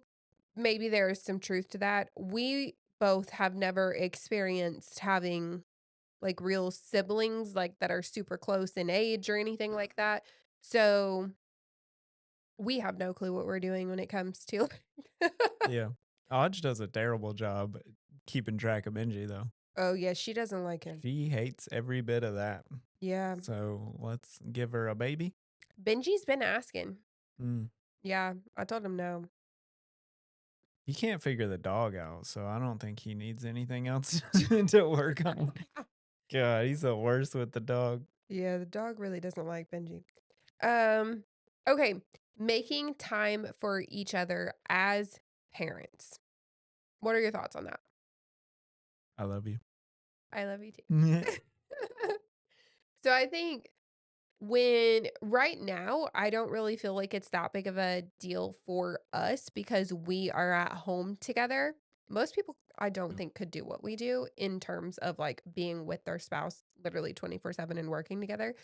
maybe there is some truth to that. We both have never experienced having like, real siblings, like, that are super close in age or anything like that. So, we have no clue what we're doing when it comes to Yeah. Odge does a terrible job keeping track of Benji, though. Oh, yeah, she doesn't like him. She hates every bit of that. Yeah. So let's give her a baby. Benji's been asking. Mm. Yeah, I told him no. He can't figure the dog out, so I don't think he needs anything else to work on. God, he's the worst with the dog. Yeah, the dog really doesn't like Benji. Um, okay, making time for each other as parents. What are your thoughts on that? I love you. I love you too. So, I think when right now, I don't really feel like it's that big of a deal for us because we are at home together. Most people, I don't Yeah. think, could do what we do in terms of like being with their spouse literally 24/7 and working together.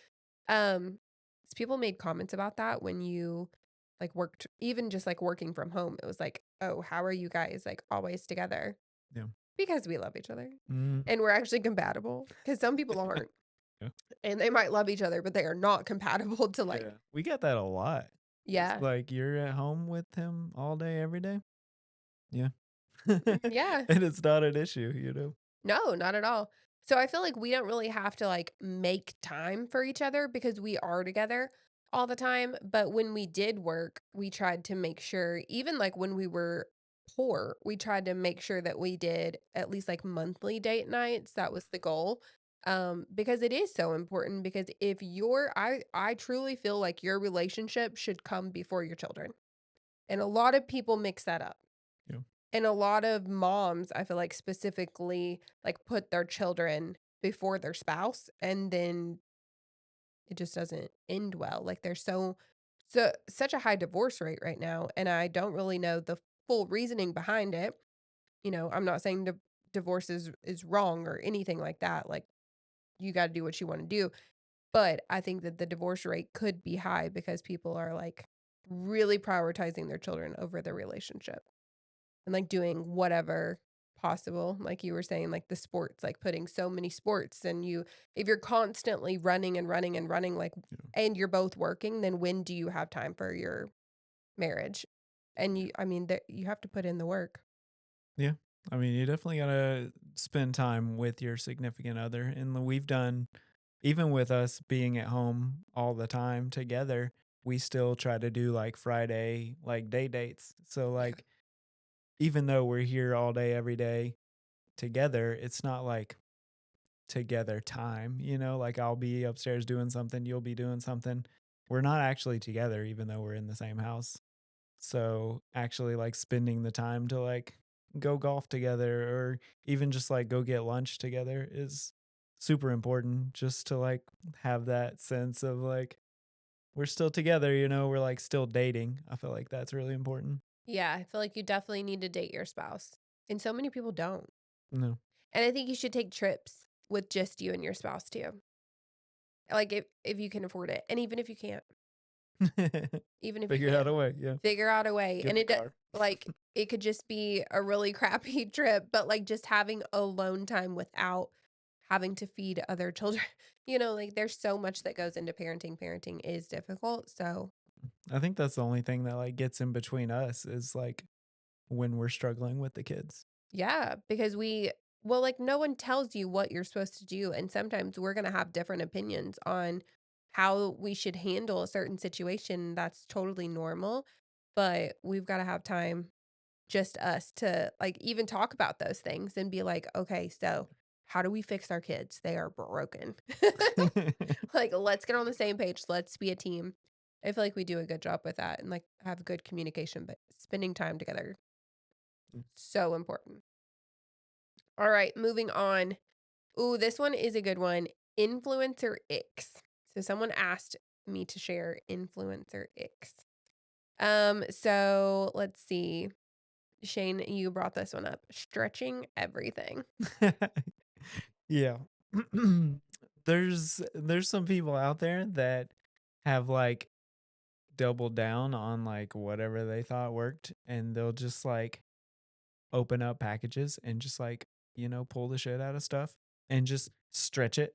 People made comments about that when you like worked, even just like working from home. It was like, oh, how are you guys like always together? Yeah. Because we love each other Mm. and we're actually compatible because some people aren't. Yeah. And they might love each other, but they are not compatible to, like Yeah. We get that a lot. It's yeah. like you're at home with him all day, every day. Yeah. Yeah. And it's not an issue, you know? No, not at all. So I feel like we don't really have to like make time for each other because we are together all the time. But when we did work, we tried to make sure, even like when we were poor, we tried to make sure that we did at least like monthly date nights. That was the goal. Because it is so important because if I truly feel like your relationship should come before your children. And a lot of people mix that up. Yeah. And a lot of moms, I feel like specifically, like, put their children before their spouse, and then it just doesn't end well. Like, there's such a high divorce rate right now, and I don't really know the full reasoning behind it. I'm not saying divorce is wrong or anything like that. Like, you gotta do what you wanna do, but I think that the divorce rate could be high because people are, like, really prioritizing their children over their relationship. And, like, doing whatever possible, like you were saying, like, the sports, like, putting so many sports and if you're constantly running and running and running, like Yeah. and you're both working, then when do you have time for your marriage? And I mean, that you have to put in the work. Yeah. I mean, you definitely gotta spend time with your significant other. And we've done, even with us being at home all the time together, we still try to do like Friday, like day dates. So, Yeah. like, even though we're here all day, every day together, it's not like together time, like I'll be upstairs doing something, you'll be doing something. We're not actually together, even though we're in the same house. So actually like spending the time to like go golf together or even just like go get lunch together is super important just to like have that sense of like we're still together, we're like still dating. I feel like that's really important. Yeah, I feel like you definitely need to date your spouse, and so many people don't. No. And I think you should take trips with just you and your spouse too, like, if you can afford it, and even if you can't. Even if you Figure out a can. way. Yeah. Figure out a way, Get and in the car. like, it could just be a really crappy trip, but, like, just having alone time without having to feed other children, like, there's so much that goes into parenting. Parenting is difficult, so I think that's the only thing that like gets in between us is like when we're struggling with the kids. yeah, because like, no one tells you what you're supposed to do, and sometimes we're gonna have different opinions on how we should handle a certain situation. That's totally normal, but we've gotta have time, just us, to, like, even talk about those things and be like, "Okay, so how do we fix our kids? They are broken." Like, let's get on the same page, let's be a team. I feel like we do a good job with that and, like, have good communication, but spending time together, so important. Alright, moving on. Ooh, this one is a good one. Influencer icks. So someone asked me to share influencer icks. So let's see. Shane, you brought this one up. Stretching everything. Yeah. There's some people out there that have like doubled down on like whatever they thought worked and they'll just like open up packages and just like, pull the shit out of stuff and just stretch it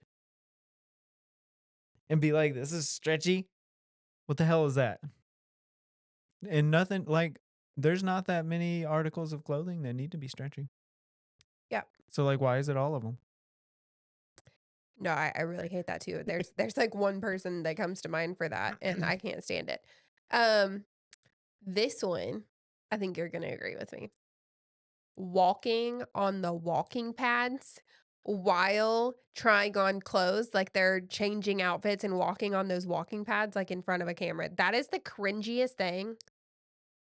and be like, this is stretchy. What the hell is that? And nothing like there's not that many articles of clothing that need to be stretchy. Yeah. So like why is it all of them? No, I really hate that too. There's like one person that comes to mind for that, and I can't stand it. Um, this one, I think you're gonna agree with me. Walking on the walking pads while trying on clothes, like they're changing outfits and walking on those walking pads, like in front of a camera. That is the cringiest thing.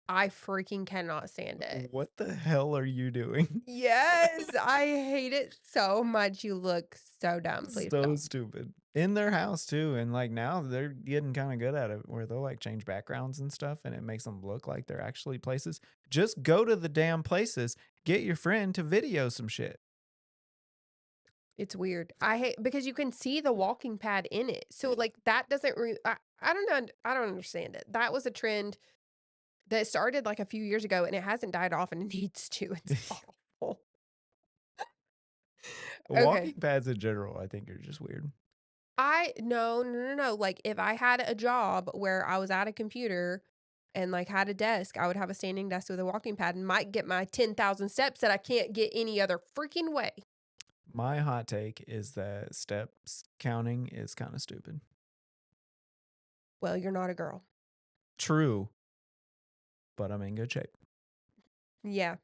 I freaking cannot stand it. What the hell are you doing? Yes, I hate it so much. You look so dumb. Please So stop. stupid. In their house too, and, like, now they're getting kinda good at it where they'll, like, change backgrounds and stuff, and it makes them look like they're actually places. Just go to the damn places. Get your friend to video some shit. It's weird. I hate because you can see the walking pad in it. So like that doesn't I don't know. I don't understand it. That was a trend that started like a few years ago and it hasn't died off and it needs to. It's awful. Okay. Walking pads in general, I think, are just weird. I no, no, no, no. Like if I had a job where I was at a computer and like had a desk, I would have a standing desk with a walking pad and might get my 10,000 steps that I can't get any other freaking way. My hot take is that steps counting is kind of stupid. Well, you're not a girl. True, but I'm in good shape. Yeah,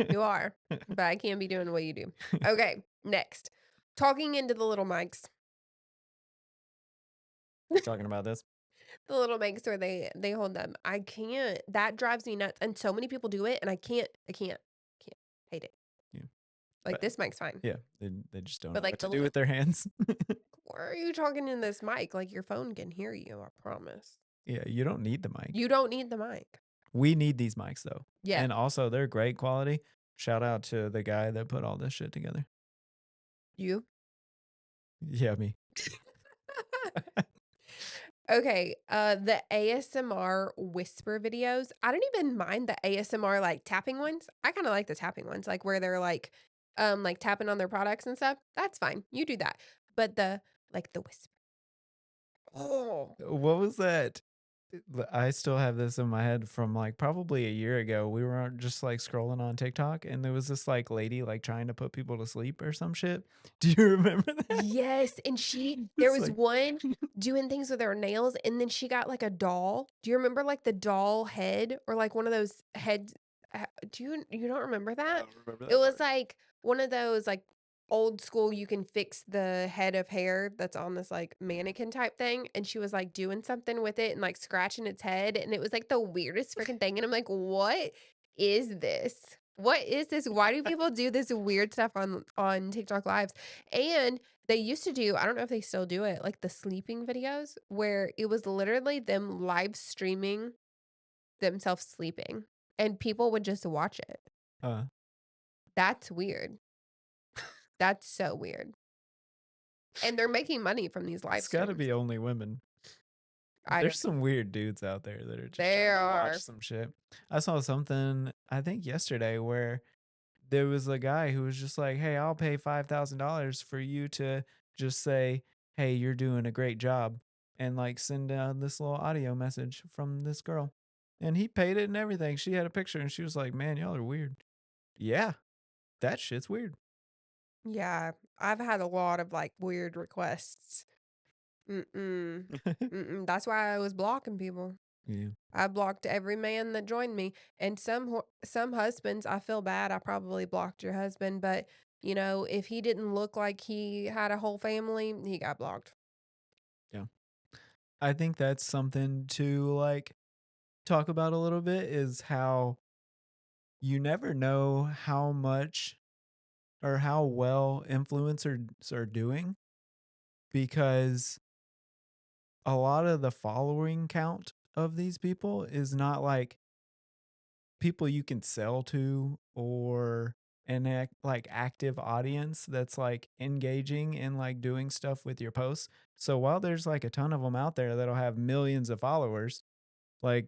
you are, but I can't be doing what you do. Okay, next. Talking into the little mics. Talking about this. The little mics where they hold them. I can't. That drives me nuts, and so many people do it, and I can't. Hate it. Yeah. Like, But this mic's fine, yeah, they just don't but, know like, what to the do little with their hands. why are you talking in this mic? Like, your phone can hear you, I promise. Yeah, you don't need the mic. You don't need the mic. We need these mics though. Yeah, And also they're great quality. Shout out to the guy that put all this shit together. you? Yeah, me. Okay, the ASMR whisper videos, I don't even mind the ASMR, like, tapping ones. I kinda like the tapping ones, like, where they're, like, tapping on their products and stuff. That's fine, you do that. But the whisper. Oh. What was that? I still have this in my head from like probably a year ago. We were just like scrolling on TikTok and there was this like lady like trying to put people to sleep or some shit. Do you remember that? Yes, and there It's was like one doing things with her nails, and then she got, like, a doll. Do you remember, like, the doll head or, like, one of those heads you don't remember I that? don't remember It that was, part. like, one of those, like, old school you can fix the head of hair that's on this, like, mannequin type thing, and she was, like, doing something with it and, like, scratching its head, and it was, like, the weirdest freaking thing, and I'm like, "What is this? What is this? Why do people do this weird stuff on TikTok Lives?" And they used to do I don't know if they still do it, like, the sleeping videos where it was literally them live streaming themselves sleeping, and people would just watch it. Uh, That's weird. That's so weird. And they're making money from these live it's got to streams. be only women. I There's don't know. some weird dudes out there that are just trying There to watch are. some shit. I saw something I think yesterday where there was a guy who was just like, "Hey, I'll pay $5,000 for you to just say, 'Hey, you're doing a great job,' and like send down this little audio message from this girl." And he paid it and everything. She had a picture and she was like, "Man, y'all are weird." Yeah, that shit's weird. Yeah, I've had a lot of, like, weird requests. Mm-mm. Mm-mm. That's why I was blocking people. Yeah. I blocked every man that joined me, and some husbands, I feel bad, I probably blocked your husband, but, if he didn't look like he had a whole family, he got blocked. Yeah. I think that's something to like talk about a little bit is how you never know how much or how well influencers are doing because a lot of the following count of these people is not like people you can sell to or like active audience that's like engaging and like doing stuff with your posts. So while there's like a ton of them out there that'll have millions of followers, like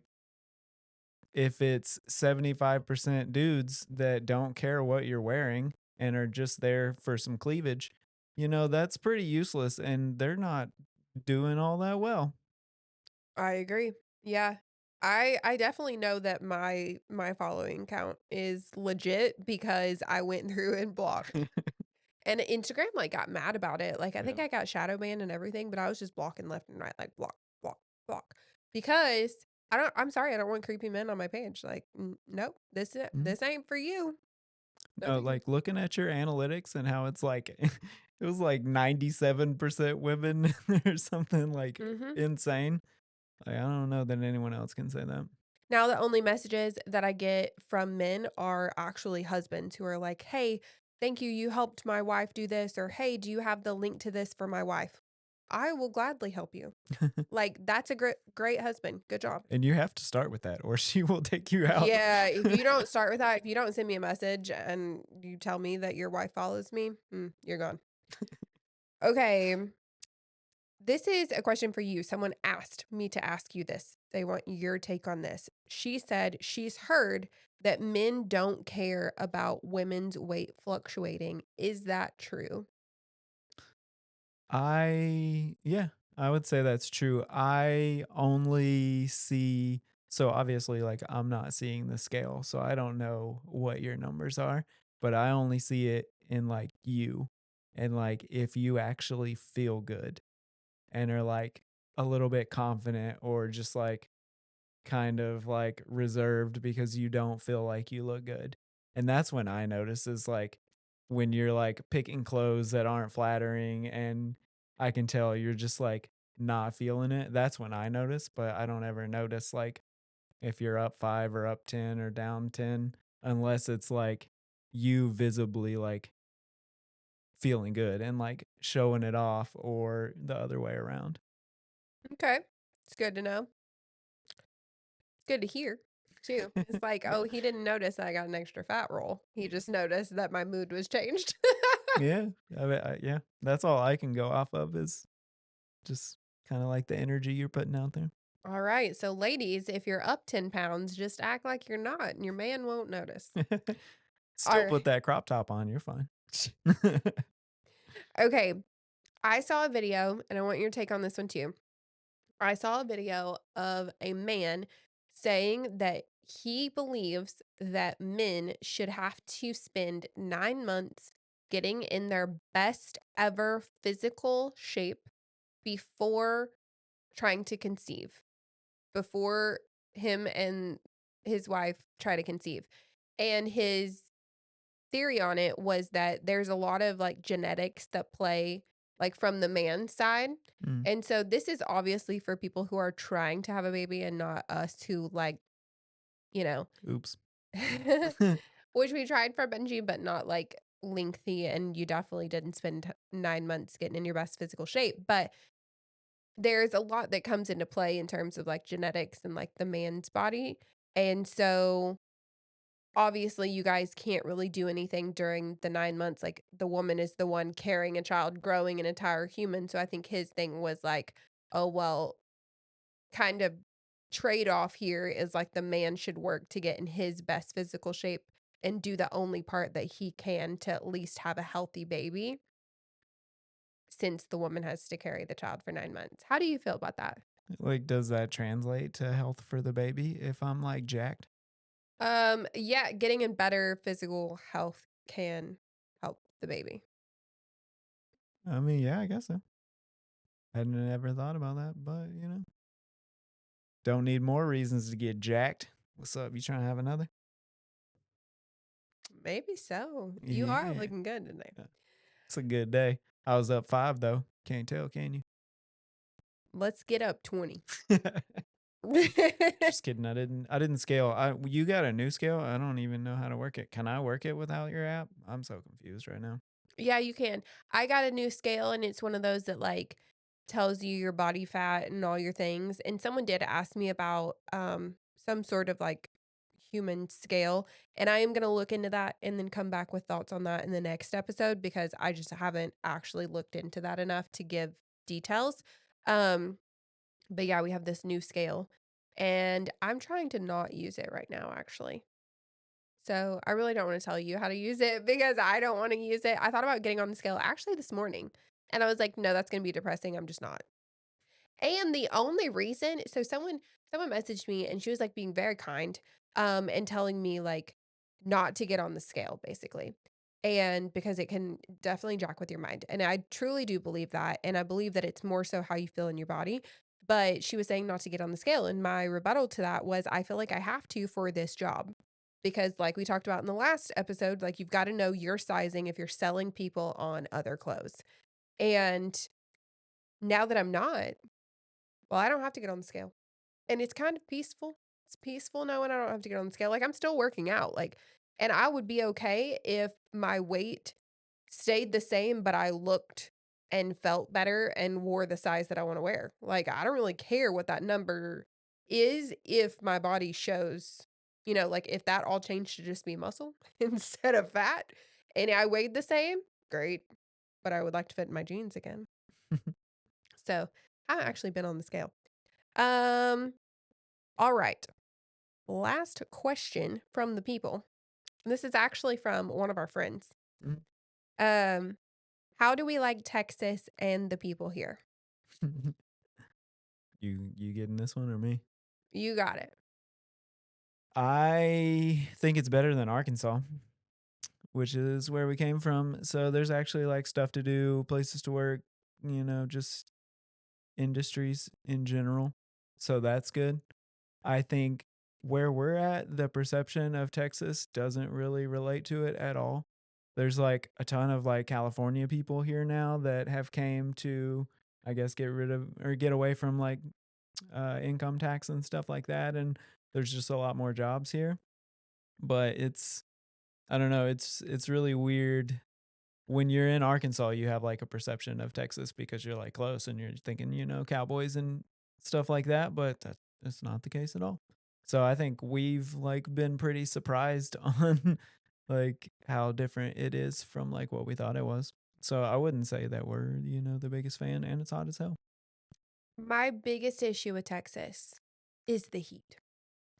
if it's 75% dudes that don't care what you're wearing and are just there for some cleavage, that's pretty useless and they're not doing all that well. I agree. Yeah. I definitely know that my following count is legit because I went through and blocked. And Instagram, like, got mad about it. Like, I Yeah. think I got shadow banned and everything, but I was just blocking left and right, like, block, block, block. Because I'm sorry, I don't want creepy men on my page. Like, nope, Mhm. this ain't for you. No, No, thank you. like looking at your analytics and how it's like it was like 97% women or something like Mhm. insane. Like, I don't know that anyone else can say that. Now the only messages that I get from men are actually husbands who are like, "Hey, thank you, you helped my wife do this," or "Hey, do you have the link to this for my wife?" I will gladly help you. Like, that's a great husband. Good job. And you have to start with that or she will take you out. Yeah, if you don't start with that, if you don't send me a message and you tell me that your wife follows me, you're gone. Okay, this is a question for you. Someone asked me to ask you this. They want your take on this. She said she's heard that men don't care about women's weight fluctuating. Is that true? Yeah, I would say that's true. I only see, so obviously, like, I'm not seeing the scale, so I don't know what your numbers are, but I only see it in like you and like if you actually feel good and are like a little bit confident or just like kind of like reserved because you don't feel like you look good. And that's when I notice is like when you're like picking clothes that aren't flattering and I can tell you're just like not feeling it. That's when I notice, but I don't ever notice like if you're up 5 or up 10 or down 10 unless it's like you visibly like feeling good and like showing it off or the other way around. Okay. It's good to know. It's good to hear too. It's like, Yeah. oh, he didn't notice I got an extra fat roll. He just noticed that my mood was changed. Yeah. I mean, yeah. That's all I can go off of is just kind of like the energy you're putting out there. All right. So, ladies, if you're up 10 pounds, just act like you're not, and your man won't notice. All Still right. put that crop top on, you're fine. Okay. I saw a video, and I want your take on this one too. I saw a video of a man saying that he believes that men should have to spend 9 months getting in their best ever physical shape before trying to conceive, before him and his wife try to conceive. And his theory on it was that there's a lot of like genetics that play like from the man's side. Mm, And so this is obviously for people who are trying to have a baby and not us who like, you know, oops. which we tried for Benji, but not like lengthy. And you definitely didn't spend 9 months getting in your best physical shape. But there's a lot that comes into play in terms of like genetics and like the man's body. And so obviously you guys can't really do anything during the 9 months, like, the woman is the one carrying a child, growing an entire human, so I think his thing was like, "Oh, well, kind of trade-off here is, like, the man should work to get in his best physical shape and do the only part that he can to at least have a healthy baby, since the woman has to carry the child for 9 months." How do you feel about that? Like, does that translate to health for the baby if I'm like jacked? Yeah, getting in better physical health can help the baby. I mean, yeah, I guess so. Hadn't ever thought about that, but don't need more reasons to get jacked. What's up? You trying to have another? Maybe so. You are Yeah. looking good today. It's a good day. I was up 5 though. Can't tell, can you? Let's get up 20. Just kidding. I didn't scale. You got a new scale? I don't even know how to work it. Can I work it without your app? I'm so confused right now. Yeah, you can. I got a new scale and it's one of those that like tells you your body fat and all your things. And someone did ask me about some sort of like human scale, and I am going to look into that and then come back with thoughts on that in the next episode because I just haven't actually looked into that enough to give details. Um but yeah, we have this new scale and I'm trying to not use it right now actually. So, I really don't wanna tell you how to use it because I don't wanna use it. I thought about getting on the scale actually this morning, and I was like, "No, that's gonna be depressing, I'm just not." And the only reason so someone messaged me and she was, like, being very kind, and telling me, like, not to get on the scale, basically, and because it can definitely jack with your mind, and I truly do believe that, and I believe that it's more so how you feel in your body, but she was saying not to get on the scale, and my rebuttal to that was, I feel like I have to for this job, because like we talked about in the last episode, like, you've gotta know your sizing if you're selling people on other clothes, and now that I'm not, well, I don't have to get on the scale, and it's kind of peaceful. It's peaceful knowing I don't have to get on the scale, like, I'm still working out, like and I would be okay if my weight stayed the same, but I looked and felt better and wore the size that I wanna wear. Like, I don't really care what that number is if my body shows, like, if that all changed to just be muscle instead of fat and I weighed the same, great, but I would like to fit in my jeans again. So, I haven't actually been on the scale. Um, alright. Last question from the people. This is actually from one of our friends. Mm. Um, how do we like Texas and the people here? You getting this one or me? You got it. I think it's better than Arkansas. which is where we came from. So there's actually like stuff to do, places to work, just industries in general. So that's good. I think where we're at, the perception of Texas doesn't really relate to it at all. There's like a ton of like California people here now that have came to, I guess, get rid of or get away from like income tax and stuff like that. And there's just a lot more jobs here. But I don't know, it's really weird when you're in Arkansas, you have like a perception of Texas because you're like close and you're thinking, cowboys and stuff like that, but that's not the case at all. So I think we've like been pretty surprised on like how different it is from like what we thought it was. So I wouldn't say that we're, the biggest fan, and it's hot as hell. My biggest issue with Texas is the heat.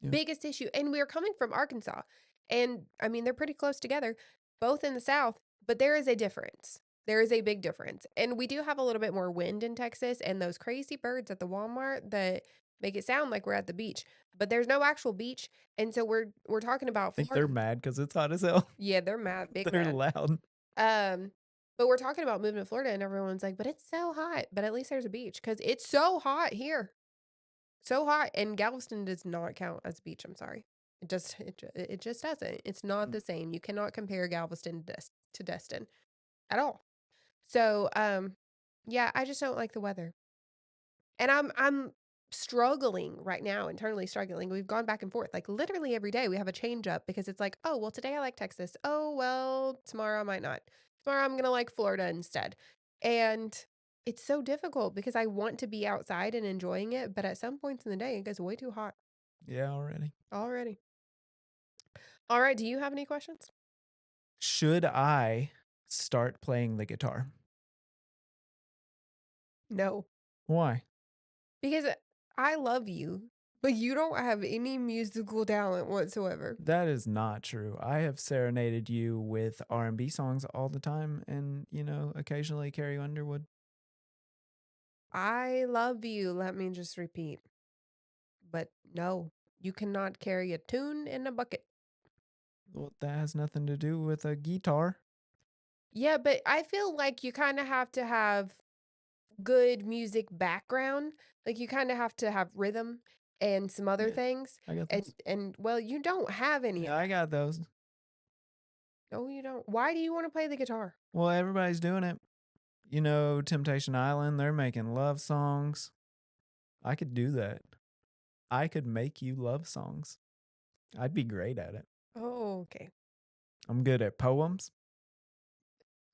Yeah. Biggest issue, and we're coming from Arkansas, and, I mean, they're pretty close together, both in the South, but there is a difference. There is a big difference, and we do have a little bit more wind in Texas and those crazy birds at the Walmart that make it sound like we're at the beach, but there's no actual beach, and so we're talking about I think they're Florida. mad because it's hot as hell. Yeah, they're mad, big They're mad. loud. Um, but we're talking about moving to Florida, and everyone's like, "But it's so hot," but at least there's a beach because it's so hot here. So hot, and Galveston does not count as a beach, I'm sorry. It just doesn't. It's not Mm. the same. You cannot compare Galveston to Destin at all. So, yeah, I just don't like the weather. And I'm struggling right now, internally struggling. We've gone back and forth. Like literally every day we have a change up because it's like, "Oh, well, today I like Texas. Oh, well, tomorrow I might not. Tomorrow I'm going to like Florida instead." And it's so difficult because I want to be outside and enjoying it, but at some points in the day it gets way too hot Yeah, already. already. All right, do you have any questions? Should I start playing the guitar? No, Why? because I love you, but you don't have any musical talent whatsoever. That is not true. I have serenaded you with R&B songs all the time and, occasionally Carrie Underwood. I love you, let me just repeat. But no, you cannot carry a tune in a bucket. Well, that has nothing to do with a guitar. Yeah, but I feel like you kinda have to have good music background. Like, you kinda have to have rhythm and some other Yeah, things, I got and those. well, you don't have any of Yeah, I that. got those. No, you don't. Why do you wanna play the guitar? Well, everybody's doing it. Temptation Island, they're making love songs. I could do that. I could make you love songs. I'd be great at it. Oh, okay. I'm good at poems.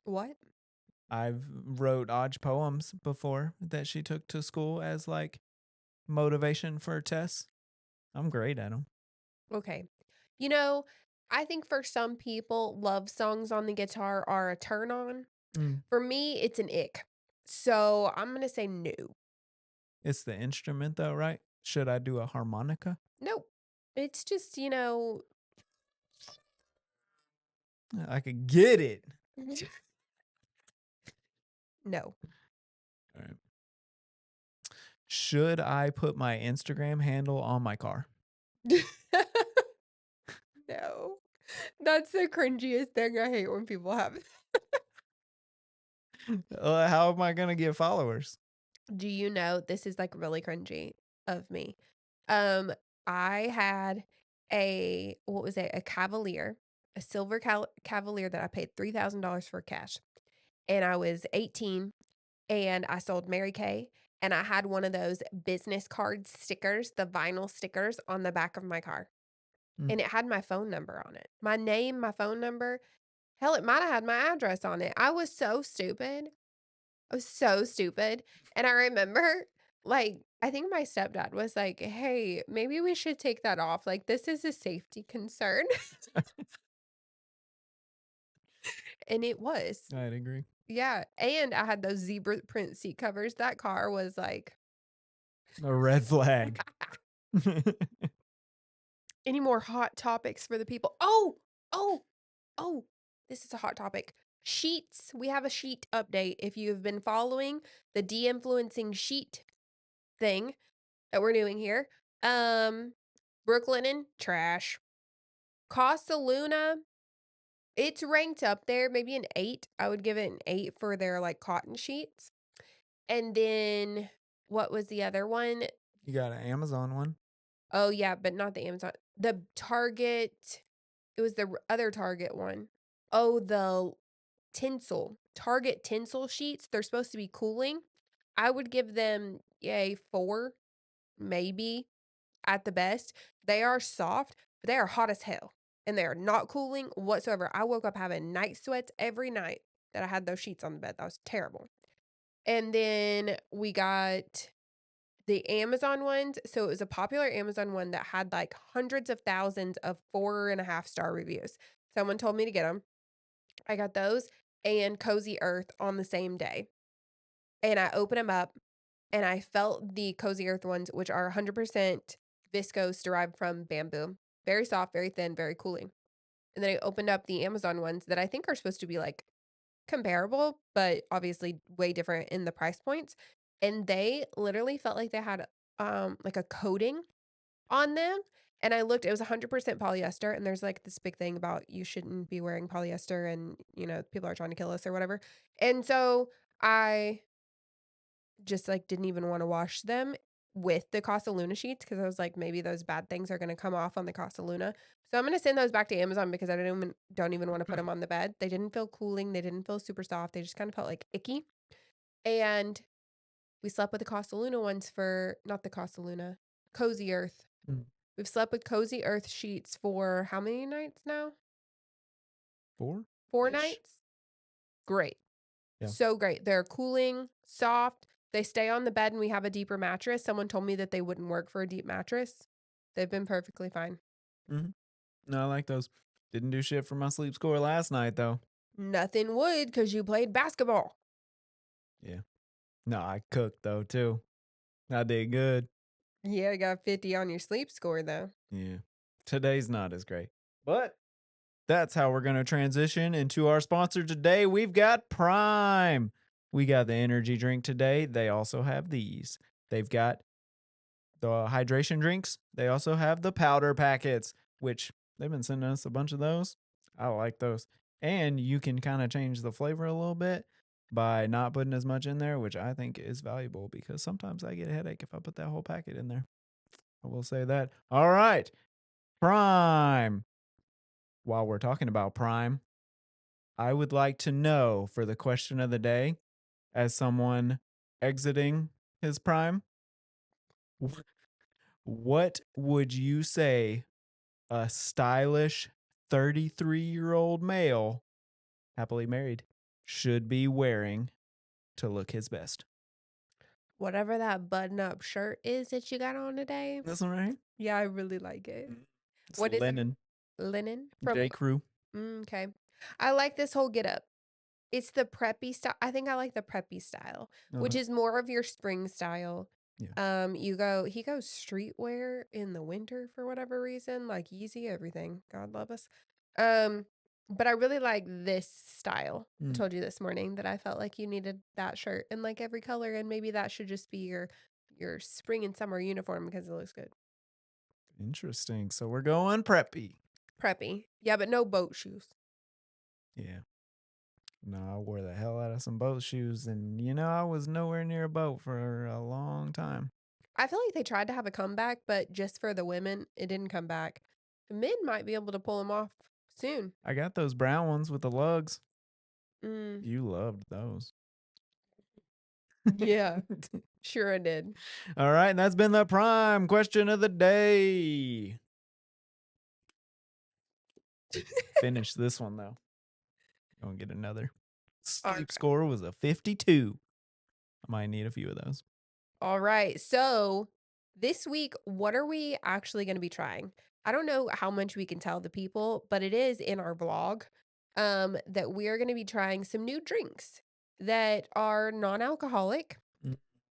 What? I've wrote Odge poems before that she took to school as like motivation for tests. I'm great at them. Okay. You know, I think for some people, love songs on the guitar are a turn on. Mm. For me, it's an ick. So, I'm gonna say no. It's the instrument though, right? Should I do a harmonica? Nope. It's just, I could get it. no. All right. Should I put my Instagram handle on my car? No. That's the cringiest thing. I hate when people have. How am I gonna get followers? Do you know this is like really cringy of me? Um, I had a what was it? A Cavalier, a silver Cavalier that I paid $3,000 for cash. And I was 18 and I sold Mary Kay and I had one of those business card stickers, the vinyl stickers on the back of my car. Mm. And it had my phone number on it. My name, my phone number. Hell, it might have had my address on it. I was so stupid. I was so stupid. And I remember, like, I think my stepdad was like, "Hey, maybe we should take that off. Like, this is a safety concern." And it was. I'd agree. Yeah. And I had those zebra print seat covers. That car was like, A red flag. any more hot topics for the people? Oh, oh, oh, this is a hot topic. Sheets. We have a sheet update. If you've been following the de-influencing sheet thing that we're doing here, Brooklinen, trash. Casa Luna, It's ranked up there, maybe an 8. I would give it an 8 for their, like, cotton sheets. And then what was the other one? You got an Amazon one? Oh, yeah, but not the Amazon. The Target, it was the other Target one. Oh, the tinsel. Target tinsel sheets, they're supposed to be cooling. I would give them a 4, maybe, at the best. They are soft, but they are hot as hell, and they are not cooling whatsoever. I woke up having night sweats every night that I had those sheets on the bed. That was terrible. And then we got the Amazon ones. So it was a popular Amazon one that had like hundreds of thousands of 4.5-star reviews. Someone told me to get them. I got those and Cozy Earth on the same day. And I opened them up and I felt the Cozy Earth ones, which are 100% viscose derived from bamboo. Very soft, very thin, very cooling. And then I opened up the Amazon ones that I think are supposed to be like comparable, but obviously way different in the price points. And they literally felt like they had like a coating on them. And I looked, it was 100% polyester. And there's like this big thing about you shouldn't be wearing polyester and, people are trying to kill us or whatever. And so I just, like, didn't even wanna wash them with the Casa Luna sheets because I was like, "Maybe those bad things are gonna come off on the Casa Luna." So I'm gonna send those back to Amazon because I don't even wanna put them on the bed. They didn't feel cooling, they didn't feel super soft, they just kinda felt, like, icky, and we slept with the Casa Luna ones for not the Casa Luna, Cozy Earth. Mm. We've slept with Cozy Earth sheets for how many nights now? 4 4-ish? nights? Great. Yeah. So great. They're cooling, soft, they stay on the bed, and we have a deeper mattress. Someone told me that they wouldn't work for a deep mattress. They've been perfectly fine. Mhm. No, I like those. Didn't do shit for my sleep score last night, though. Nothing would because you played basketball. Yeah. No, I cooked, though, too. I did good. Yeah, you got 50 on your sleep score, though. Yeah. Today's not as great. But that's how we're going to transition into our sponsor today. We've got Prime. We got the energy drink today. They also have these. They've got the hydration drinks. They also have the powder packets, which they've been sending us a bunch of those. I like those. And you can kind of change the flavor a little bit by not putting as much in there, which I think is valuable because sometimes I get a headache if I put that whole packet in there. I will say that. All right. Prime. While we're talking about Prime, I would like to know for the question of the day, as someone exiting his Prime, what would you say a stylish 33-year-old male, happily married, should be wearing to look his best? Whatever that button-up shirt is that you got on today. This one right here? Yeah, I really like it. It's What is it? linen. Linen from J. Crew. Okay. I like this whole getup. It's the preppy style. I think I like the preppy style, which Okay. is more of your spring style. Yeah. He goes streetwear in the winter for whatever reason, like Yeezy, everything. God love us. Um, but I really like this style. I Mm, told you this morning that I felt like you needed that shirt in like every color, and maybe that should just be your spring and summer uniform because it looks good. interesting. So we're going preppy. Preppy. Yeah, but no boat shoes. Yeah. No, I wore the hell out of some boat shoes, and I was nowhere near a boat for a long time. I feel like they tried to have a comeback, but just for the women, it didn't come back. The men might be able to pull them off soon. I got those brown ones with the lugs. Mm, You loved those. yeah, sure I did. All right, and that's been the prime question of the day. Finish this one though. Gonna get another. Sleep Okay. score was a 52. I might need a few of those. All right. So this week, what are we actually going to be trying? I don't know how much we can tell the people, but it is in our vlog that we are going to be trying some new drinks that are non-alcoholic.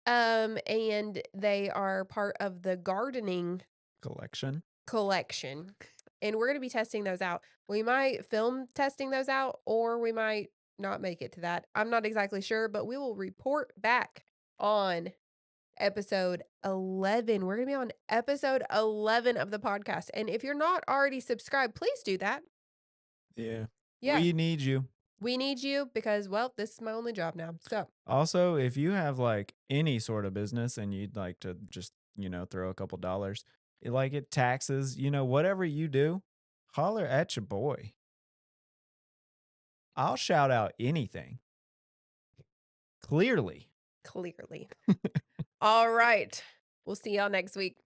Mm. And they are part of the gardening Collection. collection, and we're gonna be testing those out. We might film testing those out, or we might not make it to that. I'm not exactly sure, but we will report back on episode 11. We're gonna be on episode 11 of the podcast, and if you're not already subscribed, please do that. Yeah. Yeah, We need you. we need you because, well, this is my only job now. So, Also, if you have like any sort of business and you'd like to just, throw a couple dollars, like it taxes, whatever you do, holler at your boy. I'll shout out anything. Clearly. clearly. All right. We'll see y'all next week.